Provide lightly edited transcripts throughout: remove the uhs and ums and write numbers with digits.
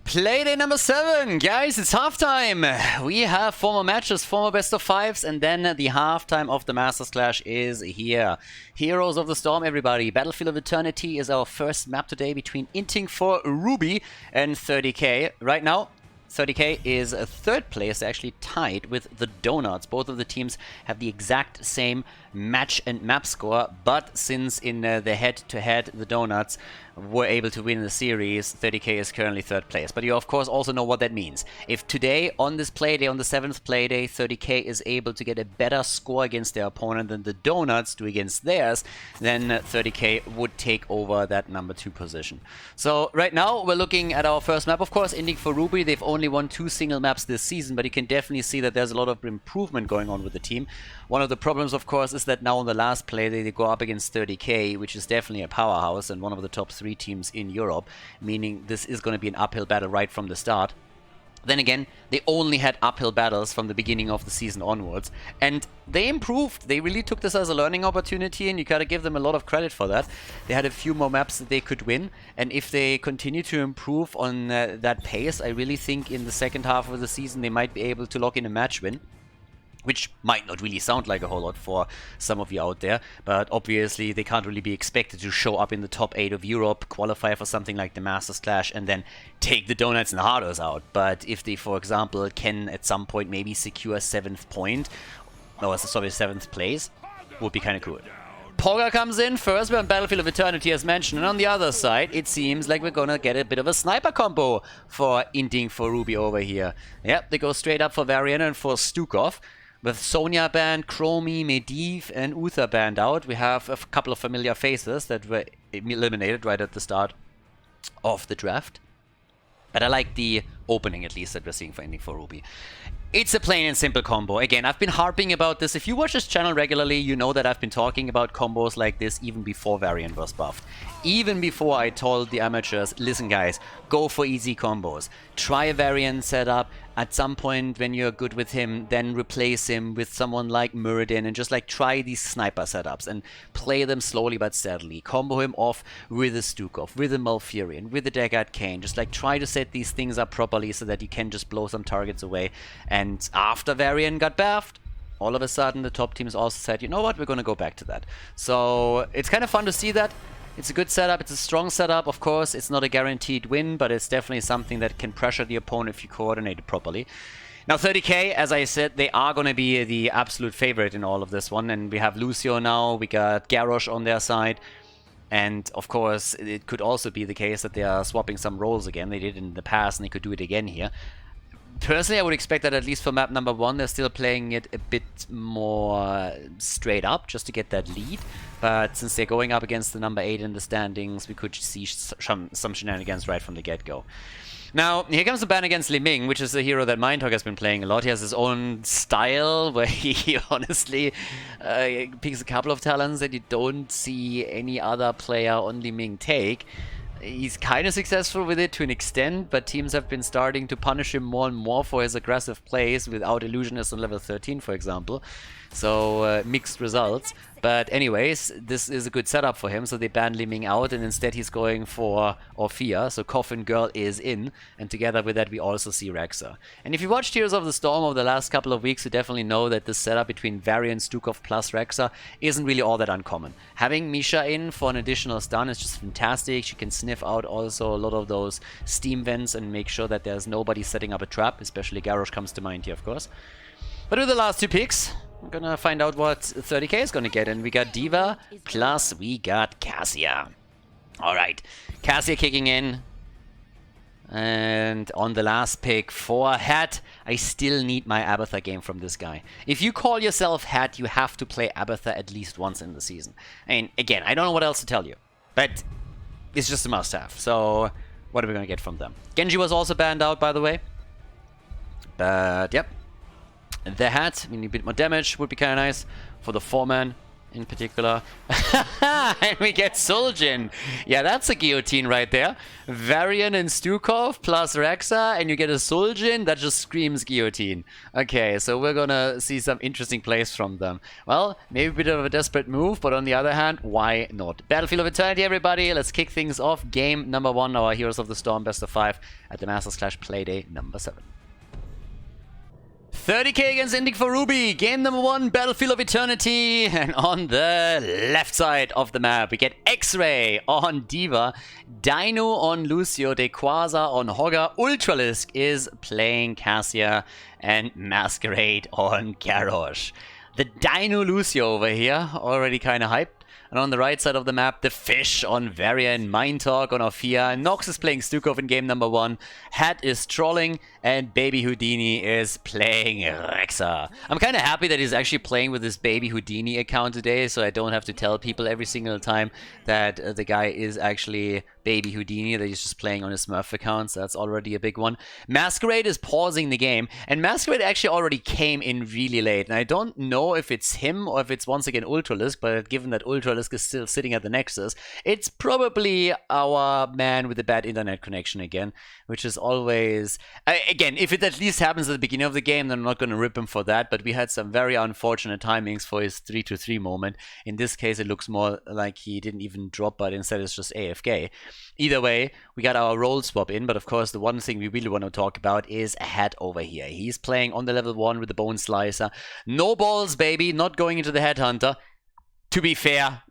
Playday number 7, guys, it's halftime. We have 4 more matches, 4 more best of 5s, and then the halftime of the Masters Clash is here. Heroes of the Storm, everybody. Battlefield of Eternity is our first map today between Inting for Ruby and 30k. Right now, 30k is a third place, actually tied with the Donuts. Both of the teams have the exact same match and map score, but since in the head-to-head the Donuts were able to win the series, 30k is currently third place. But you of course also know what that means. If today on this playday, on the 7th playday, 30k is able to get a better score against their opponent than the Donuts do against theirs, then 30k would take over that number 2 position. So right now we're looking at our first map, of course, Inting for Ruby. They've only won 2 single maps this season, but you can definitely see that there's a lot of improvement going on with the team. One of the problems, of course, is that now on the last play they go up against 30k, which is definitely a powerhouse and one of the top 3 teams in Europe, meaning this is going to be an uphill battle right from the start. Then again, they only had uphill battles from the beginning of the season onwards, and they improved. They really took this as a learning opportunity, and you gotta give them a lot of credit for that. They had a few more maps that they could win, and if they continue to improve on that pace, I really think in the second half of the season they might be able to lock in a match win. Which might not really sound like a whole lot for some of you out there, but obviously they can't really be expected to show up in the top 8 of Europe, qualify for something like the Masters Clash, and then take the Donuts and the Harders out. But if they, for example, can at some point maybe secure 7th point, or sorry, 7th place, would be kind of cool. Pogga comes in first, we're on Battlefield of Eternity as mentioned, and on the other side it seems like we're gonna get a bit of a sniper combo for Inting for Ruby over here. Yep, they go straight up for Varian and for Stukov. With Sonya banned, Chromie, Medivh, and Uther banned out, we have a couple of familiar faces that were eliminated right at the start of the draft. But I like the opening, at least, that we're seeing for Inting for Ruby. It's a plain and simple combo. Again, I've been harping about this. If you watch this channel regularly, you know that I've been talking about combos like this even before Varian was buffed. Even before I told the amateurs, listen guys, go for easy combos. Try a Varian setup. At some point when you're good with him, then replace him with someone like Muradin and just like try these sniper setups and play them slowly but steadily. Combo him off with a Stukov, with a Malfurion, with a Deckard Cain. Just like try to set these things up properly so that you can just blow some targets away. And after Varian got buffed, all of a sudden the top teams also said, you know what, we're going to go back to that. So it's kind of fun to see that. It's a good setup, it's a strong setup, of course. It's not a guaranteed win, but it's definitely something that can pressure the opponent if you coordinate it properly. Now 30k, as I said, they are going to be the absolute favorite in all of this one. And we have Lucio now, we got Garrosh on their side. And of course, it could also be the case that they are swapping some roles again. They did it in the past and they could do it again here. Personally, I would expect that at least for map number 1, they're still playing it a bit more straight up, just to get that lead. But since they're going up against the number 8 in the standings, we could see some shenanigans right from the get-go. Now, here comes the ban against Li Ming, which is a hero that Mindhog has been playing a lot. He has his own style, where he honestly picks a couple of talents that you don't see any other player on Li Ming take. He's kind of successful with it to an extent, but teams have been starting to punish him more and more for his aggressive plays without Illusionist on level 13, for example. So, mixed results. But anyways, this is a good setup for him, so they ban Li Ming out, and instead he's going for Orphea, so Coffin Girl is in, and together with that we also see Rexa. And if you watched Heroes of the Storm over the last couple of weeks, you definitely know that this setup between Varian, Stukov plus Rexa isn't really all that uncommon. Having Misha in for an additional stun is just fantastic. She can sniff out also a lot of those steam vents and make sure that there's nobody setting up a trap, especially Garrosh comes to mind here, of course. But with the last 2 picks, we're gonna find out what 30k is gonna get, and we got Diva, plus we got Cassia. Alright, Cassia kicking in. And on the last pick for Het, I still need my Abathur game from this guy. If you call yourself Het, you have to play Abathur at least once in the season. I mean, again, I don't know what else to tell you, but it's just a must-have. So, what are we gonna get from them? Genji was also banned out, by the way. But, yep. The hat, we need a bit more damage, would be kind of nice for the 4-man. in particular. And we get Suljin. Yeah, that's a guillotine right there. Varian and Stukov plus Rexa, and you get a Suljin that just screams guillotine. Okay, so we're gonna see some interesting plays from them. Well, maybe a bit of a desperate move, but on the other hand, why not? Battlefield of Eternity, everybody. Let's kick things off. Game number 1, our Heroes of the Storm best of 5 at the Masters Clash Playday number 7. 30k against Inting for Ruby, game number 1, Battlefield of Eternity, and on the left side of the map we get X-Ray on Diva, Dino on Lucio, Dequaza on Hogger, Ultralisk is playing Cassia, and Masquerade on Garrosh. The Dino Lucio over here, already kind of hyped. And on the right side of the map, the Fish on Varian, Mind Talk on Ophia, Nox is playing Stukov in game number 1, Hat is trolling, and Baby Houdini is playing Rexa. I'm kind of happy that he's actually playing with this Baby Houdini account today, so I don't have to tell people every single time that the guy is actually Baby Houdini, that he's just playing on his Smurf account, so that's already a big one. Masquerade is pausing the game, and Masquerade actually already came in really late, and I don't know if it's him or if it's once again Ultralisk, but given that Ultralisk is still sitting at the Nexus, it's probably our man with the bad internet connection again, which is always... Again, if it at least happens at the beginning of the game, then I'm not going to rip him for that, but we had some very unfortunate timings for his 3-3 moment. In this case, it looks more like he didn't even drop, but instead it's just AFK. Either way, we got our role swap in, but of course the one thing we really want to talk about is Hat over here. He's playing on the level 1 with the Bone Slicer. No balls, baby, not going into the Headhunter. To be fair,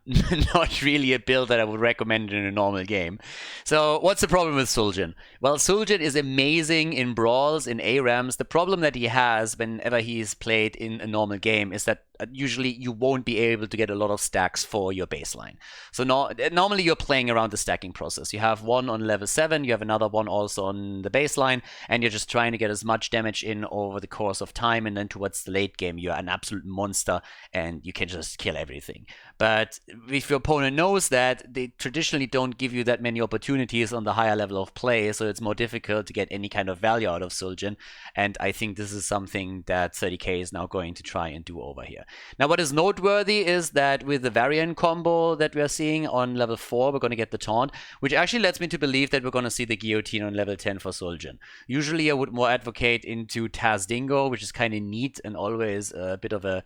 not really a build that I would recommend in a normal game. So what's the problem with Suljin? Well, Suljin is amazing in brawls, in ARAMs. The problem that he has whenever he's played in a normal game is that usually you won't be able to get a lot of stacks for your baseline. So normally you're playing around the stacking process. You have one on level 7, you have another one also on the baseline, and you're just trying to get as much damage in over the course of time, and then towards the late game you're an absolute monster and you can just kill everything. But if your opponent knows that, they traditionally don't give you that many opportunities on the higher level of play, so it's more difficult to get any kind of value out of Suljin, and I think this is something that 30k is now going to try and do over here. Now what is noteworthy is that with the Varian combo that we are seeing on level 4, we're going to get the taunt, which actually lets me to believe that we're going to see the guillotine on level 10 for Suljin. Usually I would more advocate into Taz Dingo, which is kind of neat and always a bit of a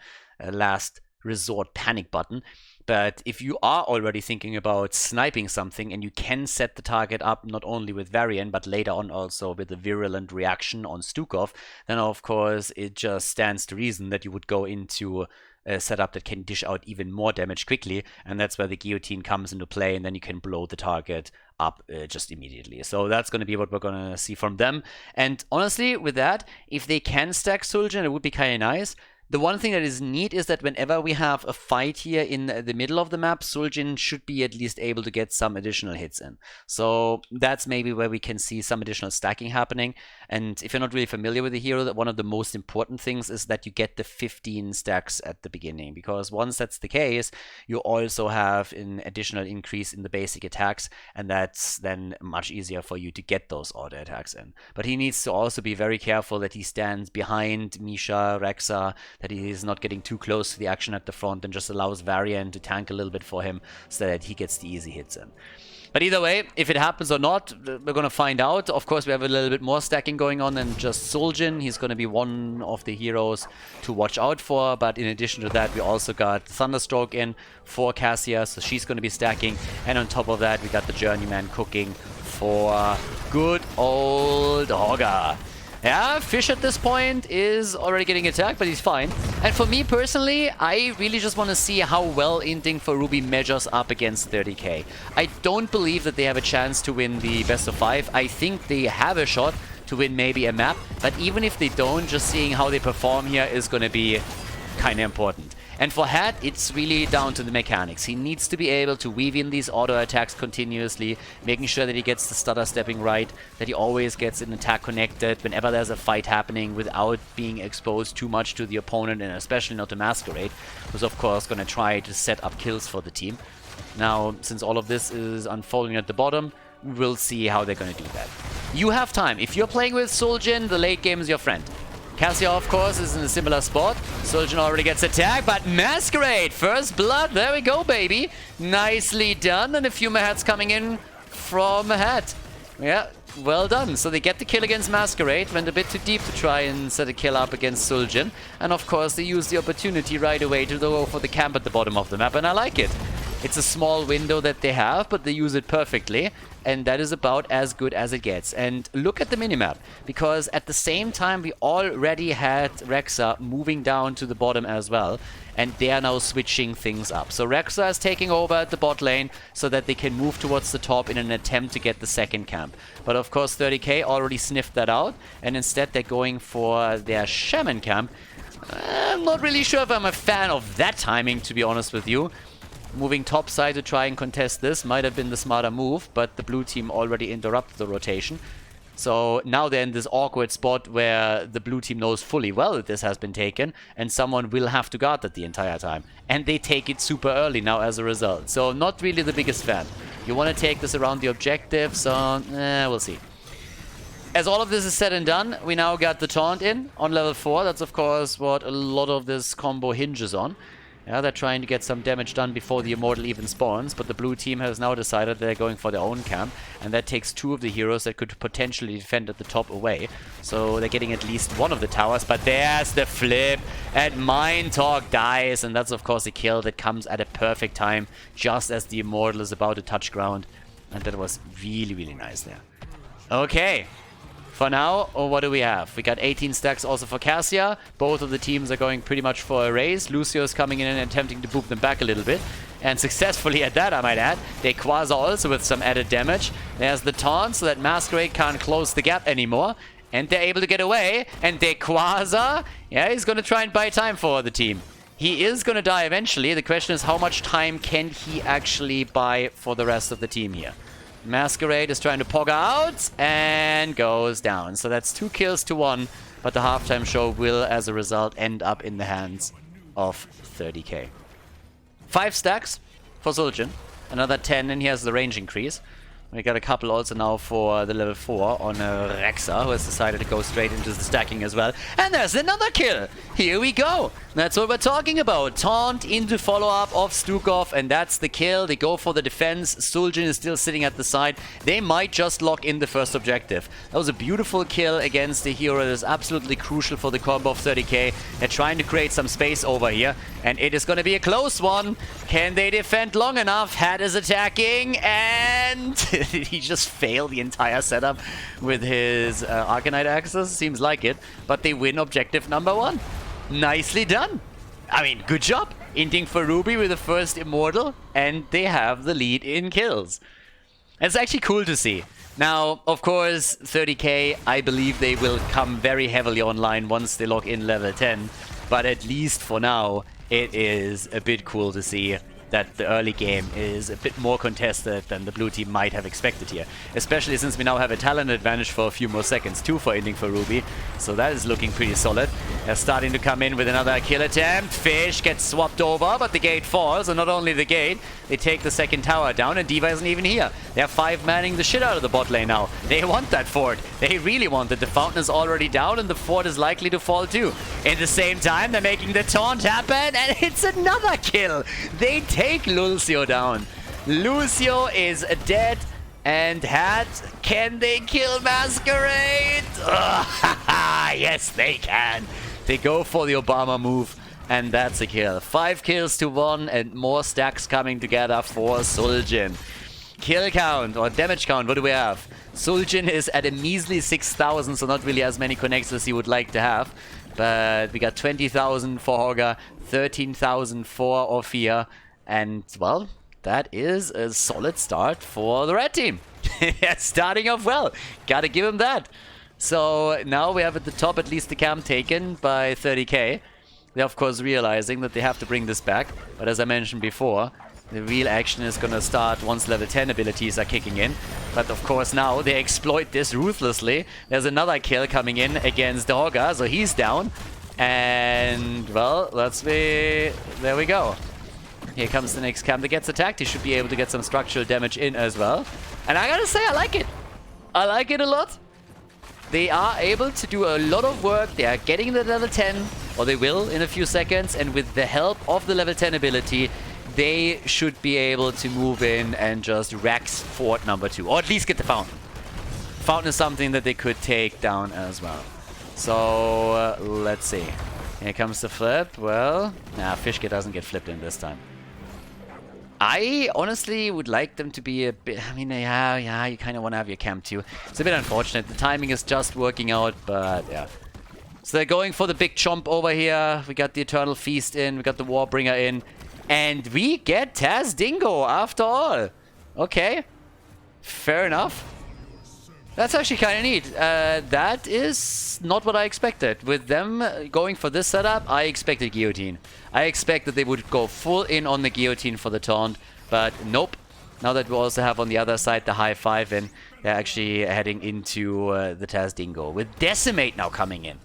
last resort panic button. But if you are already thinking about sniping something and you can set the target up not only with Varian but later on also with the virulent reaction on Stukov, then of course it just stands to reason that you would go into a setup that can dish out even more damage quickly, and that's where the guillotine comes into play, and then you can blow the target up just immediately. So that's going to be what we're going to see from them. And honestly, with that, if they can stack Suljin, it would be kind of nice. The one thing that is neat is that whenever we have a fight here in the middle of the map, Suljin should be at least able to get some additional hits in. So that's maybe where we can see some additional stacking happening. And if you're not really familiar with the hero, that one of the most important things is that you get the 15 stacks at the beginning. Because once that's the case, you also have an additional increase in the basic attacks, and that's then much easier for you to get those auto attacks in. But he needs to also be very careful that he stands behind Misha, Rexa, that he is not getting too close to the action at the front and just allows Varian to tank a little bit for him so that he gets the easy hits in. But either way, if it happens or not, we're going to find out. Of course, we have a little bit more stacking going on than just Suljin. He's going to be one of the heroes to watch out for. But in addition to that, we also got Thunderstroke in for Cassia, so she's going to be stacking. And on top of that, we got the Journeyman cooking for good old Hogger. Yeah, Fish at this point is already getting attacked, but he's fine. And for me personally, I really just want to see how well Inting for Ruby measures up against 30k. I don't believe that they have a chance to win the best of 5. I think they have a shot to win maybe a map, but even if they don't, just seeing how they perform here is going to be kind of important. And for Hat, it's really down to the mechanics. He needs to be able to weave in these auto attacks continuously, making sure that he gets the stutter stepping right, that he always gets an attack connected whenever there's a fight happening without being exposed too much to the opponent, and especially not to Masquerade, who's of course going to try to set up kills for the team. Now, since all of this is unfolding at the bottom, we'll see how they're going to do that. You have time. If you're playing with Suljin, the late game is your friend. Cassia, of course, is in a similar spot. Suljan already gets attacked, but Masquerade, first blood, there we go, baby. Nicely done, and a few Mahats coming in from Mahat. Yeah, well done. So they get the kill against Masquerade, went a bit too deep to try and set a kill up against Suljan. And of course, they use the opportunity right away to go for the camp at the bottom of the map, and I like it. It's a small window that they have, but they use it perfectly. And that is about as good as it gets. And look at the minimap, because at the same time we already had Rexa moving down to the bottom as well, and they are now switching things up. So Rexa is taking over at the bot lane so that they can move towards the top in an attempt to get the second camp. But of course 30k already sniffed that out, and instead they're going for their Shaman camp. I'm not really sure if I'm a fan of that timing, to be honest with you. Moving topside to try and contest this might have been the smarter move, but the blue team already interrupted the rotation. So now they're in this awkward spot where the blue team knows fully well that this has been taken, and someone will have to guard that the entire time. And they take it super early now as a result. So not really the biggest fan. You want to take this around the objective, so we'll see. As all of this is said and done, we now got the taunt in on level 4. That's of course what a lot of this combo hinges on. Yeah, they're trying to get some damage done before the Immortal even spawns, but the blue team has now decided they're going for their own camp, and that takes 2 of the heroes that could potentially defend at the top away. So they're getting at least 1 of the towers, but there's the flip, and Mind Talk dies, and that's of course a kill that comes at a perfect time, just as the Immortal is about to touch ground, and that was really, really nice there. Okay. For now, what do we have? We got 18 stacks also for Cassia. Both of the teams are going pretty much for a raise. Lucio is coming in and attempting to boop them back a little bit. And successfully at that, I might add. They Quasar also with some added damage. There's the taunt so that Masquerade can't close the gap anymore. And they're able to get away. And they Quasar. Yeah, he's going to try and buy time for the team. He is going to die eventually. The question is how much time can he actually buy for the rest of the team here? Masquerade is trying to pog out and goes down. So that's 2 kills to 1, but the halftime show will, as a result, end up in the hands of 30k. 5 stacks for Suljan, another 10, and he has the range increase. We got a couple also now for the level 4 on Rexa, who has decided to go straight into the stacking as well. And there's another kill! Here we go! That's what we're talking about. Taunt into follow-up of Stukov, and that's the kill. They go for the defense. Suljan is still sitting at the side. They might just lock in the first objective. That was a beautiful kill against the hero that is absolutely crucial for the combo of 30k. They're trying to create some space over here, and it is going to be a close one. Can they defend long enough? Hat is attacking, and he just failed the entire setup with his Arcanite Axis. Seems like it, but they win objective number 1. Nicely done. I mean, good job. Inting for Ruby with the first Immortal, and they have the lead in kills. It's actually cool to see. Now, of course, 30k, I believe they will come very heavily online once they lock in level 10. But at least for now, it is a bit cool to see that the early game is a bit more contested than the blue team might have expected here. Especially since we now have a talent advantage for a few more seconds, 2 for Inting for Ruby. So that is looking pretty solid. They're starting to come in with another kill attempt. Fish gets swapped over, but the gate falls. And not only the gate, they take the second tower down, and D.Va isn't even here. They're 5-manning the shit out of the bot lane now. They want that fort. They really want it. The fountain is already down, and the fort is likely to fall too. In the same time, they're making the taunt happen, and it's another kill. They take Lucio down. Lucio is dead, and Hat, can they kill Masquerade? Yes, they can. They go for the Obama move, and that's a kill. 5 kills to 1, and more stacks coming together for Suljan. Kill count, or damage count, what do we have? Suljan is at a measly 6,000, so not really as many connects as he would like to have. But we got 20,000 for Hogger, 13,000 for Ophir, and, well, that is a solid start for the red team. Starting off well. Gotta give him that. So now we have at the top at least the camp taken by 30k. They're of course realizing that they have to bring this back. But as I mentioned before, the real action is gonna start once level 10 abilities are kicking in. But of course now they exploit this ruthlessly. There's another kill coming in against Dogga, so he's down. And, well, there we go. Here comes the next camp that gets attacked. He should be able to get some structural damage in as well. And I gotta say, I like it. I like it a lot. they are able to do a lot of work. They are getting the level 10, or they will in a few seconds, and with the help of the level 10 ability, they should be able to move in and just wreck fort number 2, or at least get the fountain. Fountain is something that they could take down as well. So, let's see. Here comes the flip. Well, nah, Fishka doesn't get flipped in this time. I honestly would like them to be a bit... I mean, yeah, you kind of want to have your camp too. It's a bit unfortunate. The timing is just working out, but yeah. So they're going for the big chomp over here. We got the Eternal Feast in. We got the Warbringer in. And we get Taz Dingo after all. Okay. Fair enough. That's actually kind of neat. That is not what I expected. With them going for this setup, I expected Guillotine. I expect that they would go full in on the Guillotine for the taunt, but nope. Now that we also have on the other side the high 5 in, they're actually heading into the Taz Dingo, with Decimate now coming in.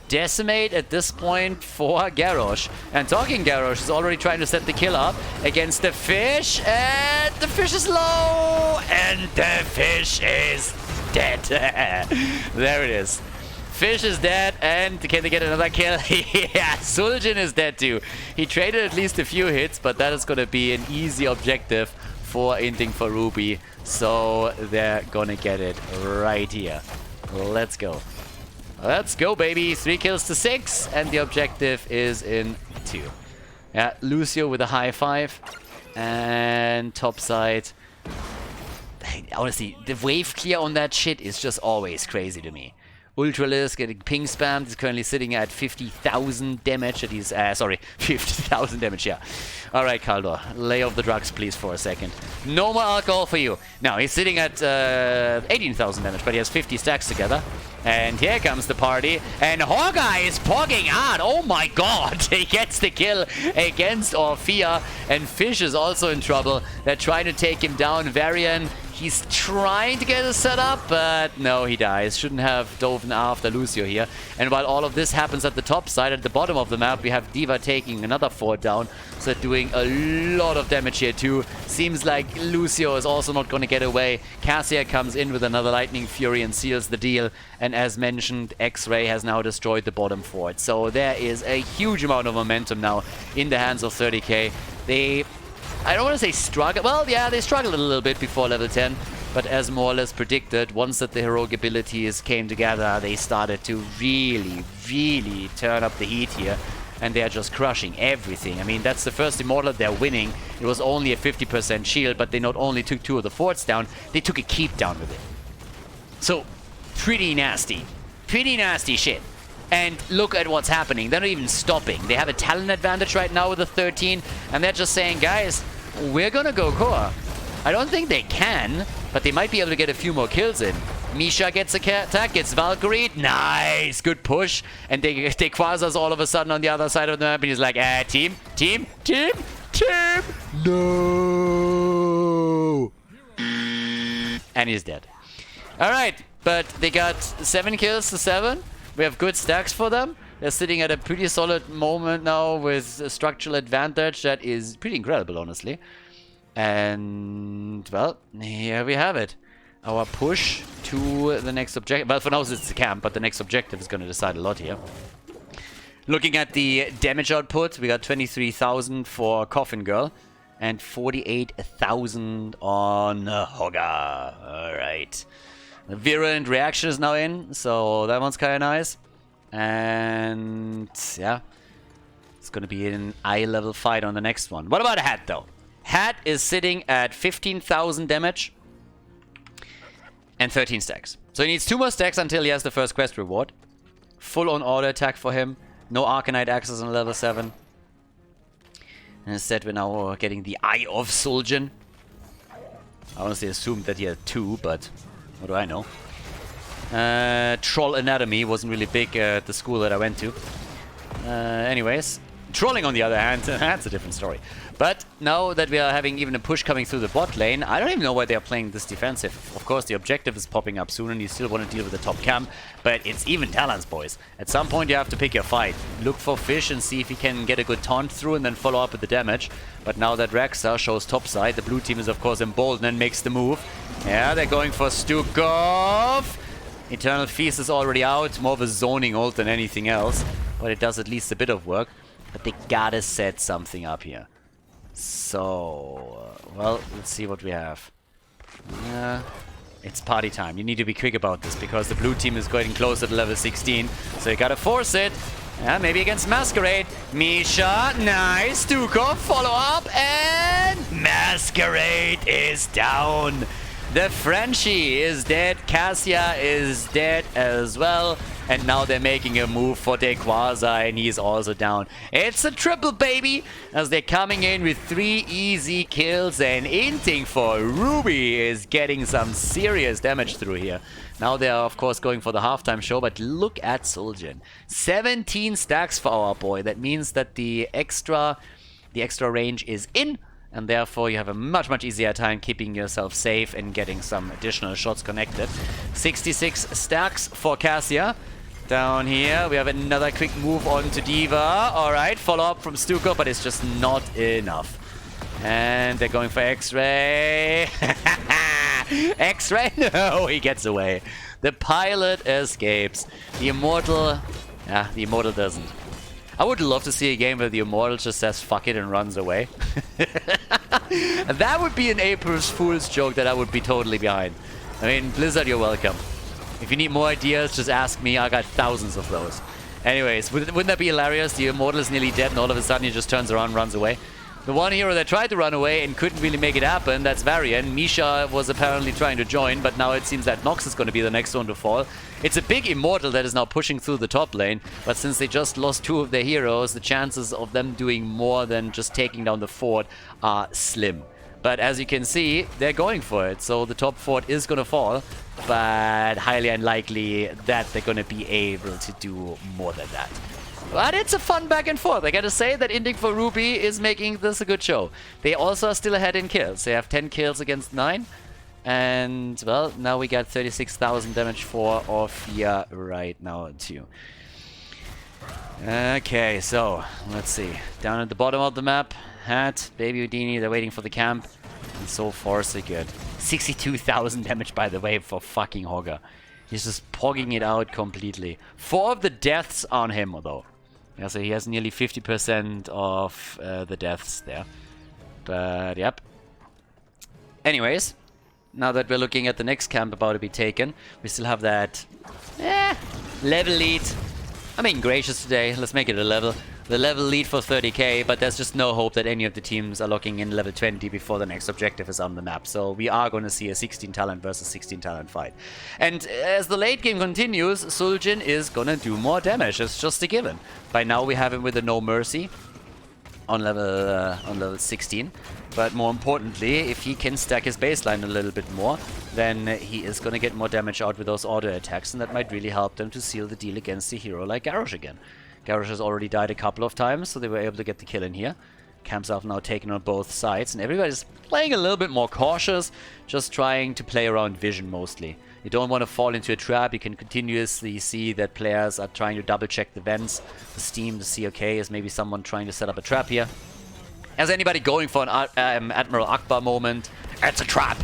Decimate at this point for Garrosh. And talking Garrosh is already trying to set the kill up against the fish, and the fish is low, and the fish is dead. There it is. Fish is dead, and can they get another kill? Yeah, Suljin is dead too. He traded at least a few hits, but that is going to be an easy objective for Inting for Ruby. So they're going to get it right here. Let's go. Let's go, baby. 3 kills to 6, and the objective is in 2. Yeah, Lucio with a high 5, and topside. Honestly, the wave clear on that shit is just always crazy to me. Ultralis getting ping spammed. He's currently sitting at 50,000 damage. That he's, sorry, 50,000 damage, yeah. Alright, Khaldor, lay off the drugs, please, for a second. No more alcohol for you. Now, he's sitting at 18,000 damage, but he has 50 stacks together. And here comes the party. And Hawkeye is pogging hard. Oh my god. He gets the kill against Orphea. And Fish is also in trouble. They're trying to take him down. Varian, he's trying to get a setup, but no, he dies. Shouldn't have dove after Lucio here. And while all of this happens at the top side, at the bottom of the map, we have D.Va taking another fort down. So doing a lot of damage here too. Seems like Lucio is also not going to get away. Cassia comes in with another Lightning Fury and seals the deal. And as mentioned, X-Ray has now destroyed the bottom fort. So there is a huge amount of momentum now in the hands of 30k. I don't want to say struggle. Well, yeah, they struggled a little bit before level 10. But as more or less predicted, once that the heroic abilities came together, they started to really, really turn up the heat here. And they are just crushing everything. I mean, that's the first Immortal they're winning. It was only a 50% shield, but they not only took 2 of the forts down, they took a keep down with it. So, pretty nasty. Pretty nasty shit. And look at what's happening. They're not even stopping. They have a talent advantage right now with the 13, and they're just saying, guys, we're gonna go core. I don't think they can, but they might be able to get a few more kills in. Misha gets a attack, gets Valkyrie. Nice! Good push. And they Quasar's all of a sudden on the other side of the map, and he's like, team. No! And he's dead. Alright, but they got 7 kills to 7. We have good stacks for them. They're sitting at a pretty solid moment now with a structural advantage that is pretty incredible, honestly. And, well, here we have it. Our push to the next objective. Well, for now it's the camp, but the next objective is going to decide a lot here. Looking at the damage output, we got 23,000 for Coffin Girl and 48,000 on Hogga. Alright. The Virulent Reaction is now in, so that one's kind of nice. And yeah, it's going to be an eye-level fight on the next one. What about Hat, though? Hat is sitting at 15,000 damage and 13 stacks. So he needs 2 more stacks until he has the first quest reward. Full-on auto attack for him. No Arcanite access on level 7. And instead we're now getting the Eye of Suljin. I honestly assumed that he had 2, but what do I know? Troll Anatomy wasn't really big at the school that I went to. Anyways, Trolling on the other hand, that's a different story. But now that we are having even a push coming through the bot lane, I don't even know why they are playing this defensive. Of course, the objective is popping up soon and you still want to deal with the top camp, but it's even talents, boys. At some point you have to pick your fight. Look for Fish and see if he can get a good taunt through and then follow up with the damage. But now that Rexa shows topside, the blue team is of course emboldened and makes the move. Yeah, they're going for Stukov. Eternal Feast is already out. More of a zoning ult than anything else. But it does at least a bit of work. But they gotta set something up here. So, well, let's see what we have. It's party time. You need to be quick about this because the blue team is getting closer to level 16. So you gotta force it. Yeah, maybe against Masquerade. Misha, nice. Stukov, follow up, and Masquerade is down. The Frenchie is dead. Cassia is dead as well. And now they're making a move for Dequaza, and he's also down. It's a triple, baby, as they're coming in with 3 easy kills. And Inting for Ruby is getting some serious damage through here. Now they are, of course, going for the halftime show, but look at Suljin. 17 stacks for our boy. That means that the extra range is in, and therefore you have a much, much easier time keeping yourself safe and getting some additional shots connected. 66 stacks for Cassia. Down here, we have another quick move on to D.Va. Alright, follow up from Stuko, but it's just not enough. And they're going for X-Ray. X-Ray? No, he gets away. The pilot escapes. The Immortal... Yeah, the Immortal doesn't. I would love to see a game where the Immortal just says fuck it and runs away. That would be an April Fool's joke that I would be totally behind. I mean, Blizzard, you're welcome. If you need more ideas, just ask me. I got thousands of those. Anyways, wouldn't that be hilarious? The Immortal is nearly dead and all of a sudden he just turns around and runs away. The one hero that tried to run away and couldn't really make it happen, that's Varian. Misha was apparently trying to join, but now it seems that Nox is going to be the next one to fall. It's a big Immortal that is now pushing through the top lane, but since they just lost 2 of their heroes, the chances of them doing more than just taking down the fort are slim. But as you can see, they're going for it, so the top fort is going to fall, but highly unlikely that they're going to be able to do more than that. But it's a fun back and forth. I gotta say that Inting for Ruby is making this a good show. They also are still ahead in kills. They have 10 kills against 9. And, well, now we got 36,000 damage for Orphea right now, too. Okay, so, let's see. Down at the bottom of the map, Hat, Baby Houdini, they're waiting for the camp. And so far, so good. 62,000 damage, by the way, for fucking Hogger. He's just pogging it out completely. 4 of the deaths on him, though. Yeah, so he has nearly 50% of the deaths there. But, yep. Anyways, now that we're looking at the next camp about to be taken, we still have that level lead. I'm being gracious today. Let's make it a level. The level lead for 30k, but there's just no hope that any of the teams are locking in level 20 before the next objective is on the map. So we are going to see a 16 talent versus 16 talent fight. And as the late game continues, Suljin is going to do more damage. It's just a given. By now we have him with a No Mercy on level 16. But more importantly, if he can stack his baseline a little bit more, then he is going to get more damage out with those auto attacks, and that might really help them to seal the deal against a hero like Garrosh again. Garrosh has already died a couple of times, so they were able to get the kill in here. Camps are now taken on both sides, and everybody's playing a little bit more cautious, just trying to play around vision mostly. You don't want to fall into a trap. You can continuously see that players are trying to double check the vents, the steam to see, okay, is maybe someone trying to set up a trap here? Is anybody going for an Admiral Akbar moment? It's a trap!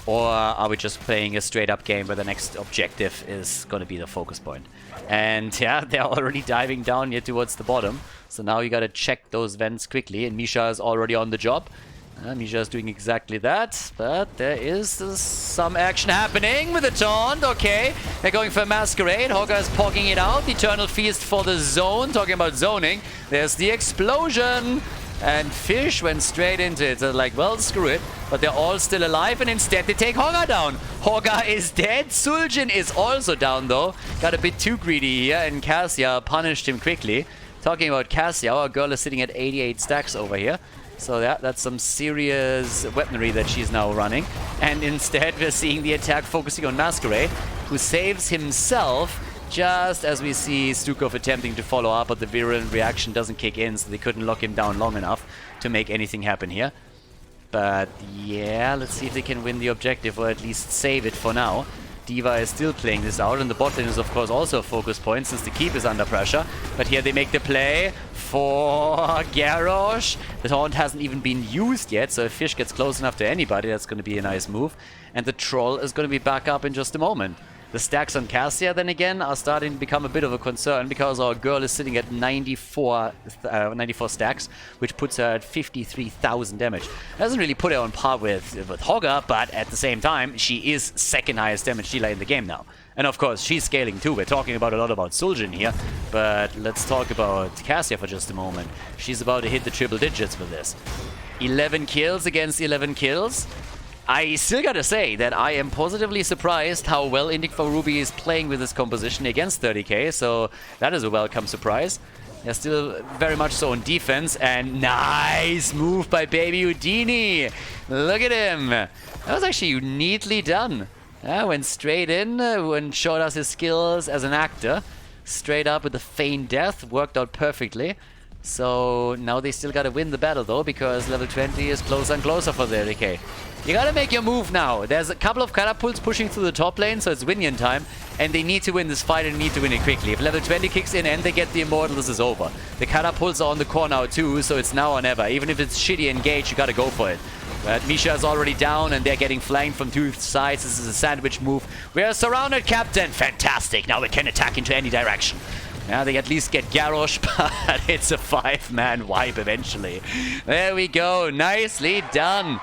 Or are we just playing a straight up game where the next objective is going to be the focus point? And yeah, they're already diving down here towards the bottom. So now you got to check those vents quickly. And Misha is already on the job. Misha is doing exactly that. But there is some action happening with the taunt. Okay, they're going for a Masquerade. Hogger is pogging it out. Eternal Feast for the zone. Talking about zoning. There's the explosion. And Fish went straight into it. So like, well, screw it. But they're all still alive, and instead they take Hogger down. Hogger is dead. Suljin is also down, though. Got a bit too greedy here, and Cassia punished him quickly. Talking about Cassia, our girl is sitting at 88 stacks over here. So yeah, that's some serious weaponry that she's now running. And instead we're seeing the attack focusing on Masquerade, who saves himself just as we see Stukov attempting to follow up, but the virulent reaction doesn't kick in, so they couldn't lock him down long enough to make anything happen here. But yeah, let's see if they can win the objective, or at least save it for now. D.Va is still playing this out, and the bot lane is of course also a focus point since the keep is under pressure. But here they make the play for Garrosh. The taunt hasn't even been used yet, so if Fish gets close enough to anybody, that's going to be a nice move. And the troll is going to be back up in just a moment. The stacks on Cassia, then again, are starting to become a bit of a concern because our girl is sitting at 94 stacks, which puts her at 53,000 damage. Doesn't really put her on par with Hogger, but at the same time, she is second highest damage dealer in the game now. And of course, she's scaling too. We're talking about a lot about Suljin here, but let's talk about Cassia for just a moment. She's about to hit the triple digits with this. 11 kills against 11 kills. I still gotta say that I am positively surprised how well Inting for Ruby is playing with this composition against 30k, so that is a welcome surprise. They're still very much so on defense, and nice move by Baby Houdini! Look at him! That was actually neatly done. Went straight in, and showed us his skills as an actor. Straight up with a feign death, worked out perfectly. So now they still gotta win the battle though, because level 20 is closer and closer for the 30k. You gotta make your move now. There's a couple of catapults pushing through the top lane, so it's Winion time. And they need to win this fight and need to win it quickly. If level 20 kicks in and they get the Immortal, this is over. The catapults are on the core now too, so it's now or never. Even if it's shitty engaged, you gotta go for it. But Misha is already down and they're getting flanked from two sides. This is a sandwich move. We are surrounded, Captain. Fantastic. Now we can attack into any direction. Yeah, they at least get Garrosh, but it's a 5-man wipe eventually. There we go. Nicely done.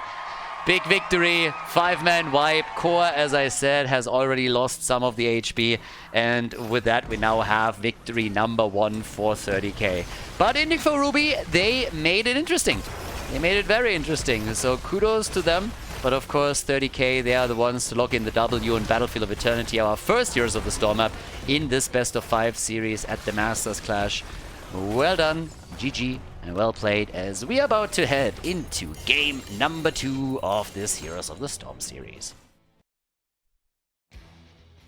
Big victory, 5-man wipe. Core, as I said, has already lost some of the HP. And with that, we now have victory number 1 for 30k. But Inting for Ruby, they made it interesting. They made it very interesting. So kudos to them. But of course, 30k, they are the ones to lock in the W in Battlefield of Eternity, our first Heroes of the Storm map in this best of 5 series at the Masters Clash. Well done, GG, and well played as we are about to head into game number 2 of this Heroes of the Storm series.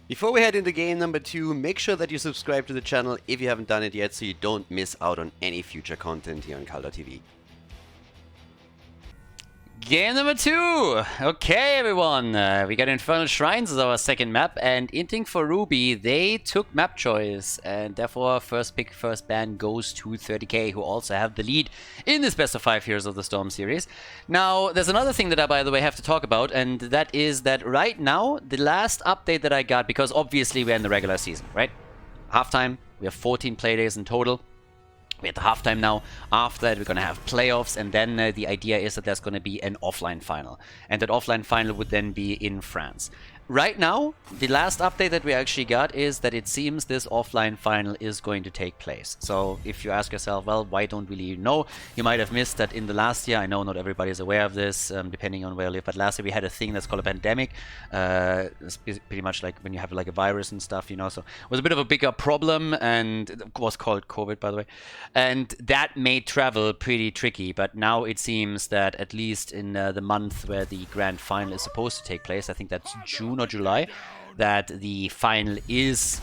Before we head into game number 2, make sure that you subscribe to the channel if you haven't done it yet, so you don't miss out on any future content here on Khaldor TV. Game number 2! Okay, everyone, we got Infernal Shrines as our second map, and Inting for Ruby, they took map choice, and therefore first pick, first ban goes to 30k, who also have the lead in this best of 5 Heroes of the Storm series. Now, there's another thing that I, by the way, have to talk about, and that is that right now, the last update that I got, because obviously we're in the regular season, right? Halftime, we have 14 playdays in total. We're at the halftime now. After that, we're going to have playoffs, and then the idea is that there's going to be an offline final. And that offline final would then be in France. Right now, the last update that we actually got is that it seems this offline final is going to take place. So if you ask yourself, well, why don't we really know? You might have missed that in the last year. I know not everybody is aware of this, depending on where you live. But last year we had a thing that's called a pandemic. It's pretty much like when you have like a virus and stuff, you know. So it was a bit of a bigger problem, and it was called COVID, by the way. And that made travel pretty tricky. But now it seems that at least in the month where the grand final is supposed to take place, I think that's June or July, that the final is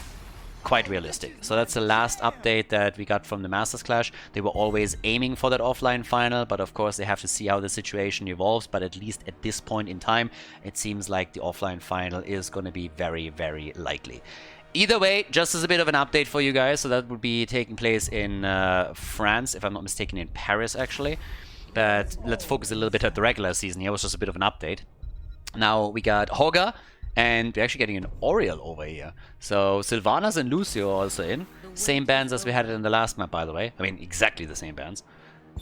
quite realistic. So that's the last update that we got from the Masters Clash. They were always aiming for that offline final, but of course they have to see how the situation evolves. But at least at this point in time, it seems like the offline final is going to be very, very likely. Either way, just as a bit of an update for you guys, so that would be taking place in France, if I'm not mistaken, in Paris actually. But let's focus a little bit at the regular season here. It was just a bit of an update. Now we got Hogger, and we're actually getting an Oriel over here. So Sylvanas and Lucio are also in. Same bands as we had it in the last map, by the way. I mean, exactly the same bands.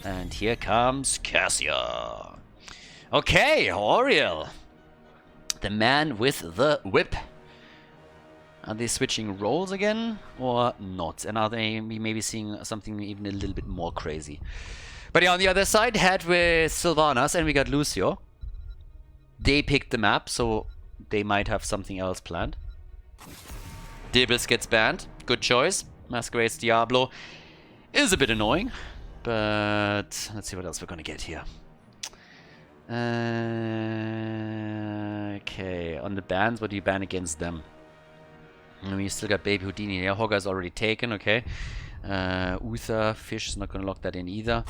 And here comes Cassia. Okay, Oriel. The man with the whip. Are they switching roles again or not? And are they maybe seeing something even a little bit more crazy? But yeah, on the other side, had with Sylvanas, and we got Lucio. They picked the map, so they might have something else planned. Dibbles gets banned. Good choice. Masquerade's Diablo is a bit annoying, but let's see what else we're gonna get here. Okay, on the bans, what do you ban against them? And we still got Baby Houdini. Yeah, Hogger is already taken, okay. Uther, Fish is not gonna lock that in either.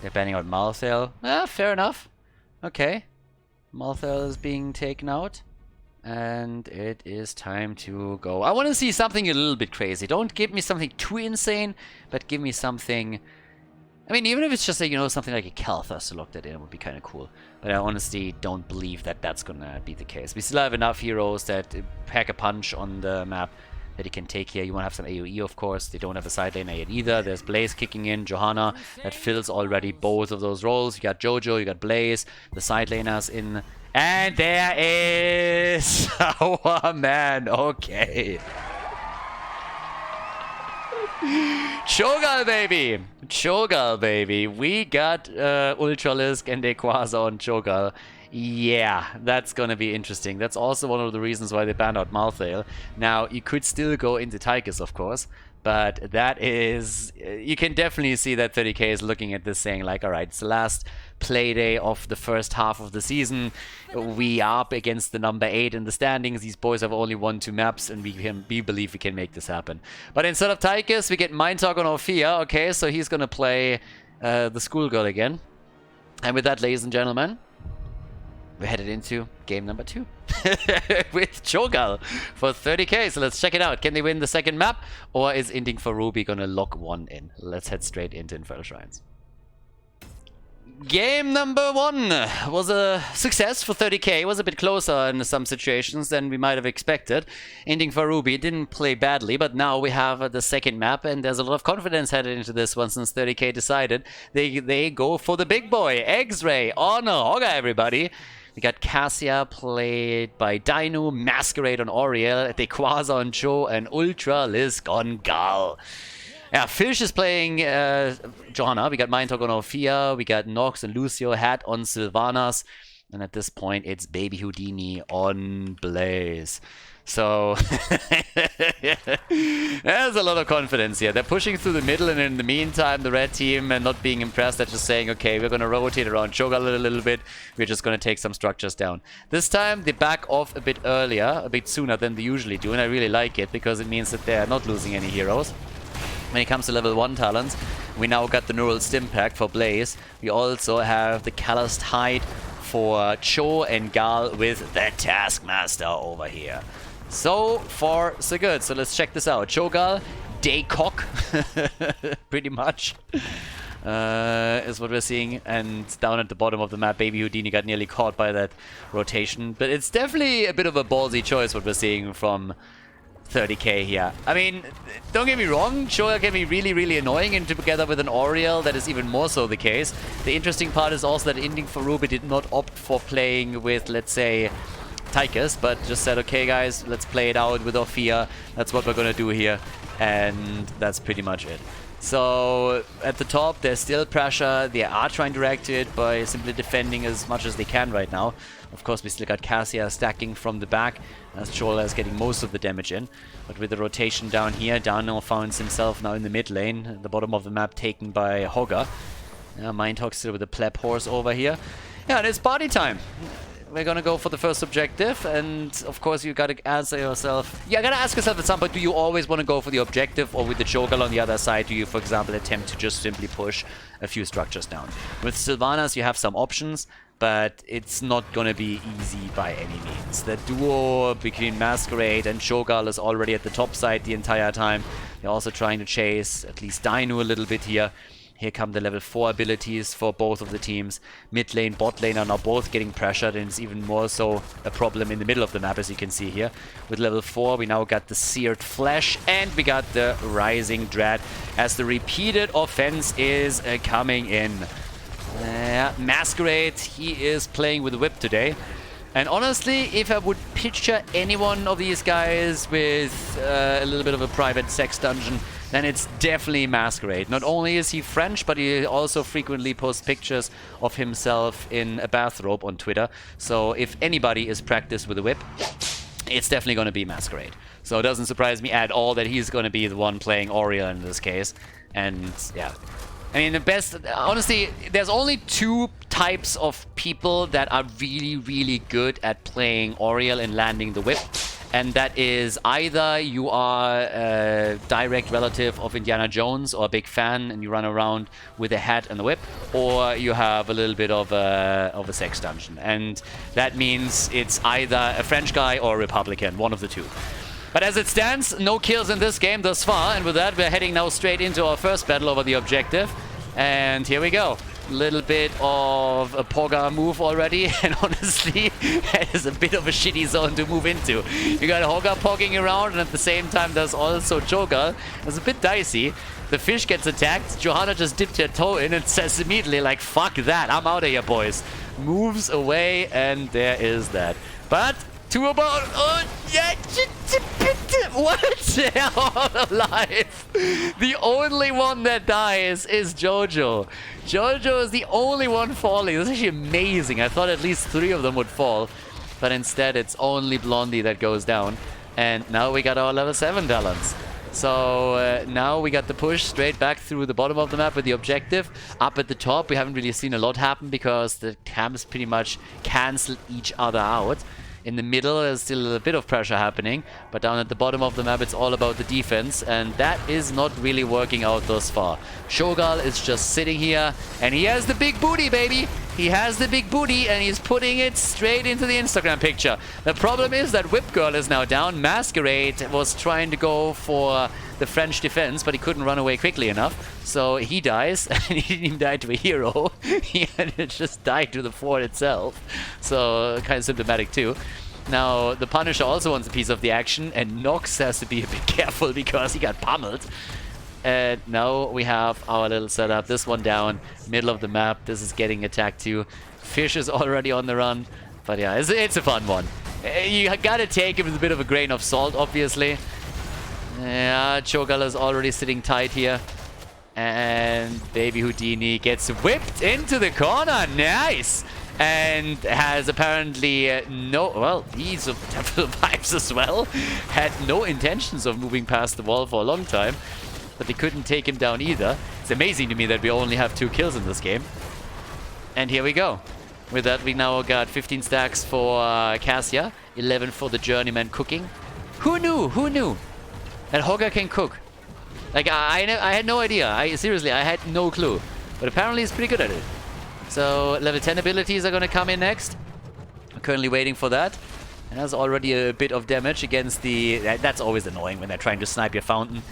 They're banning out Malthael. Fair enough. Okay. Malthael is being taken out. And it is time to go. I want to see something a little bit crazy. Don't give me something too insane, but give me something I mean, even if it's just, like, you know, something like a Khaldor to look that in, it would be kind of cool. But I honestly don't believe that that's going to be the case. We still have enough heroes that pack a punch on the map that he can take here. You want to have some AoE, of course. They don't have a side laner yet either. There's Blaze kicking in, Johanna. That fills already both of those roles. You got Jojo, you got Blaze. The side laners in. And there is our man. Okay. Cho'Gall, baby! Cho'Gall, baby. We got Ultralisk and Equaza on Cho'Gall. Yeah, that's gonna be interesting. That's also one of the reasons why they banned out Malthael. Now, you could still go into Tychus, of course, but that is... You can definitely see that 30k is looking at this saying, like, alright, it's the last Playday of the first half of the season. We are up against the number 8 in the standings. These boys have only won 2 maps, and we believe we can make this happen. But instead of Tychus, we get Mindtalk on Orphea. Okay, so he's gonna play the schoolgirl again. And with that, ladies and gentlemen, we're headed into game number 2 with Cho'Gall for 30k. So let's check it out. Can they win the second map, or is Inting for Ruby gonna lock one in? Let's head straight into Infernal Shrines. Game number 1 was a success for 30k. It was a bit closer in some situations than we might have expected. Inting for Ruby didn't play badly, but now we have the second map, and there's a lot of confidence headed into this one since 30k decided they go for the big boy. X-Ray on Hogger, everybody. We got Cassia played by Dino, Masquerade on Oriel, Dequaza on Cho, and Ultralisk on Gal. Yeah, Fish is playing Johanna. We got Mindtalk on Orphea. We got Nox and Lucio Hat on Sylvanas. And at this point, it's Baby Houdini on Blaze. So, there's a lot of confidence here. They're pushing through the middle, and in the meantime, the red team, and not being impressed, they're just saying, okay, we're going to rotate around Cho'Gall a little bit. We're just going to take some structures down. This time, they back off a bit earlier, a bit sooner than they usually do, and I really like it, because it means that they're not losing any heroes. When it comes to level 1 talents, we now got the Neural Stim Pack for Blaze. We also have the Calloused Hide for Cho, and Gal with the Taskmaster over here. So far, so good. So let's check this out. Cho'Gall, Daycock, pretty much, is what we're seeing. And down at the bottom of the map, Baby Houdini got nearly caught by that rotation. But it's definitely a bit of a ballsy choice what we're seeing from 30k here. I mean, don't get me wrong, Cho'Gall can be really, really annoying, and together with an Oriel, that is even more so the case. The interesting part is also that Inting for Ruby did not opt for playing with, let's say, Tychus, but just said, okay guys, let's play it out with Orphea. That's what we're gonna do here, and that's pretty much it. So at the top, there's still pressure. They are trying to react to it by simply defending as much as they can right now. Of course, we still got Cassia stacking from the back, as Cho'Gall is getting most of the damage in. But with the rotation down here, Dano finds himself now in the mid lane, at the bottom of the map taken by Hogger. Mindtalk still with the pleb horse over here. Yeah, and it's party time. We're gonna go for the first objective, and of course you gotta ask yourself, at some point, do you always want to go for the objective, or with the Cho'Gall on the other side, do you, for example, attempt to just simply push a few structures down? With Sylvanas, you have some options, but it's not gonna be easy by any means. The duo between Masquerade and Cho'Gall is already at the top side the entire time. They're also trying to chase at least Dino a little bit here. Here come the level 4 abilities for both of the teams. Mid lane, bot lane are now both getting pressured, and it's even more so a problem in the middle of the map, as you can see here. With level 4, we now got the Seared Flesh, and we got the Rising Dread, as the repeated offense is coming in. Masquerade, he is playing with the whip today. And honestly, if I would picture any one of these guys with a little bit of a private sex dungeon, then it's definitely Masquerade. Not only is he French, but he also frequently posts pictures of himself in a bathrobe on Twitter. So if anybody is practiced with a whip, it's definitely going to be Masquerade. So it doesn't surprise me at all that he's going to be the one playing Oriel in this case. And yeah, I mean, the best, honestly, there's only 2 types of people that are really, really good at playing Oriel and landing the whip. And that is either you are a direct relative of Indiana Jones or a big fan and you run around with a hat and a whip, or you have a little bit of a sex dungeon. And that means it's either a French guy or a Republican, one of the 2. But as it stands, no kills in this game thus far, and with that we're heading now straight into our first battle over the objective. And here we go. Little bit of a Poga move already, and honestly, that is a bit of a shitty zone to move into. You got Hoga pogging around, and at the same time there's also Cho'Gall. It's a bit dicey. The fish gets attacked. Johanna just dipped her toe in and says immediately, like, fuck that, I'm out of here, boys. Moves away, and there is that. But to about... Oh, yeah, what? They're all alive. The only one that dies is Jojo. Jojo is the only one falling. This is actually amazing. I thought at least 3 of them would fall. But instead, it's only Blondie that goes down. And now we got our level 7 talents. So now we got the push straight back through the bottom of the map with the objective. Up at the top, we haven't really seen a lot happen because the camps pretty much cancel each other out. In the middle, there's still a bit of pressure happening, but down at the bottom of the map, it's all about the defense, and that is not really working out thus far. Cho'Gall is just sitting here, and he has the big booty, baby! He has the big booty, and he's putting it straight into the Instagram picture. The problem is that Whip Girl is now down. Masquerade was trying to go for the French defense, but he couldn't run away quickly enough. So he dies, and he didn't even die to a hero. He had to just die to the fort itself. So kind of symptomatic too. Now, the Punisher also wants a piece of the action, and Nox has to be a bit careful because he got pummeled. And now we have our little setup. This one down, middle of the map. This is getting attacked too. Fish is already on the run. But yeah, it's a fun one. You gotta take it with a bit of a grain of salt, obviously. Yeah, Cho'Gall is already sitting tight here. And Baby Houdini gets whipped into the corner. Nice! And has apparently no... Well, he's of Devil Vibes as well. Had no intentions of moving past the wall for a long time. But they couldn't take him down either. It's amazing to me that we only have 2 kills in this game. And here we go. With that, we now got 15 stacks for Cassia. 11 for the Journeyman cooking. Who knew? Who knew? That Hogger can cook. Like, I had no idea. Seriously, I had no clue. But apparently he's pretty good at it. So, level 10 abilities are going to come in next. I'm currently waiting for that. And that's already a bit of damage against the... That's always annoying when they're trying to snipe your fountain.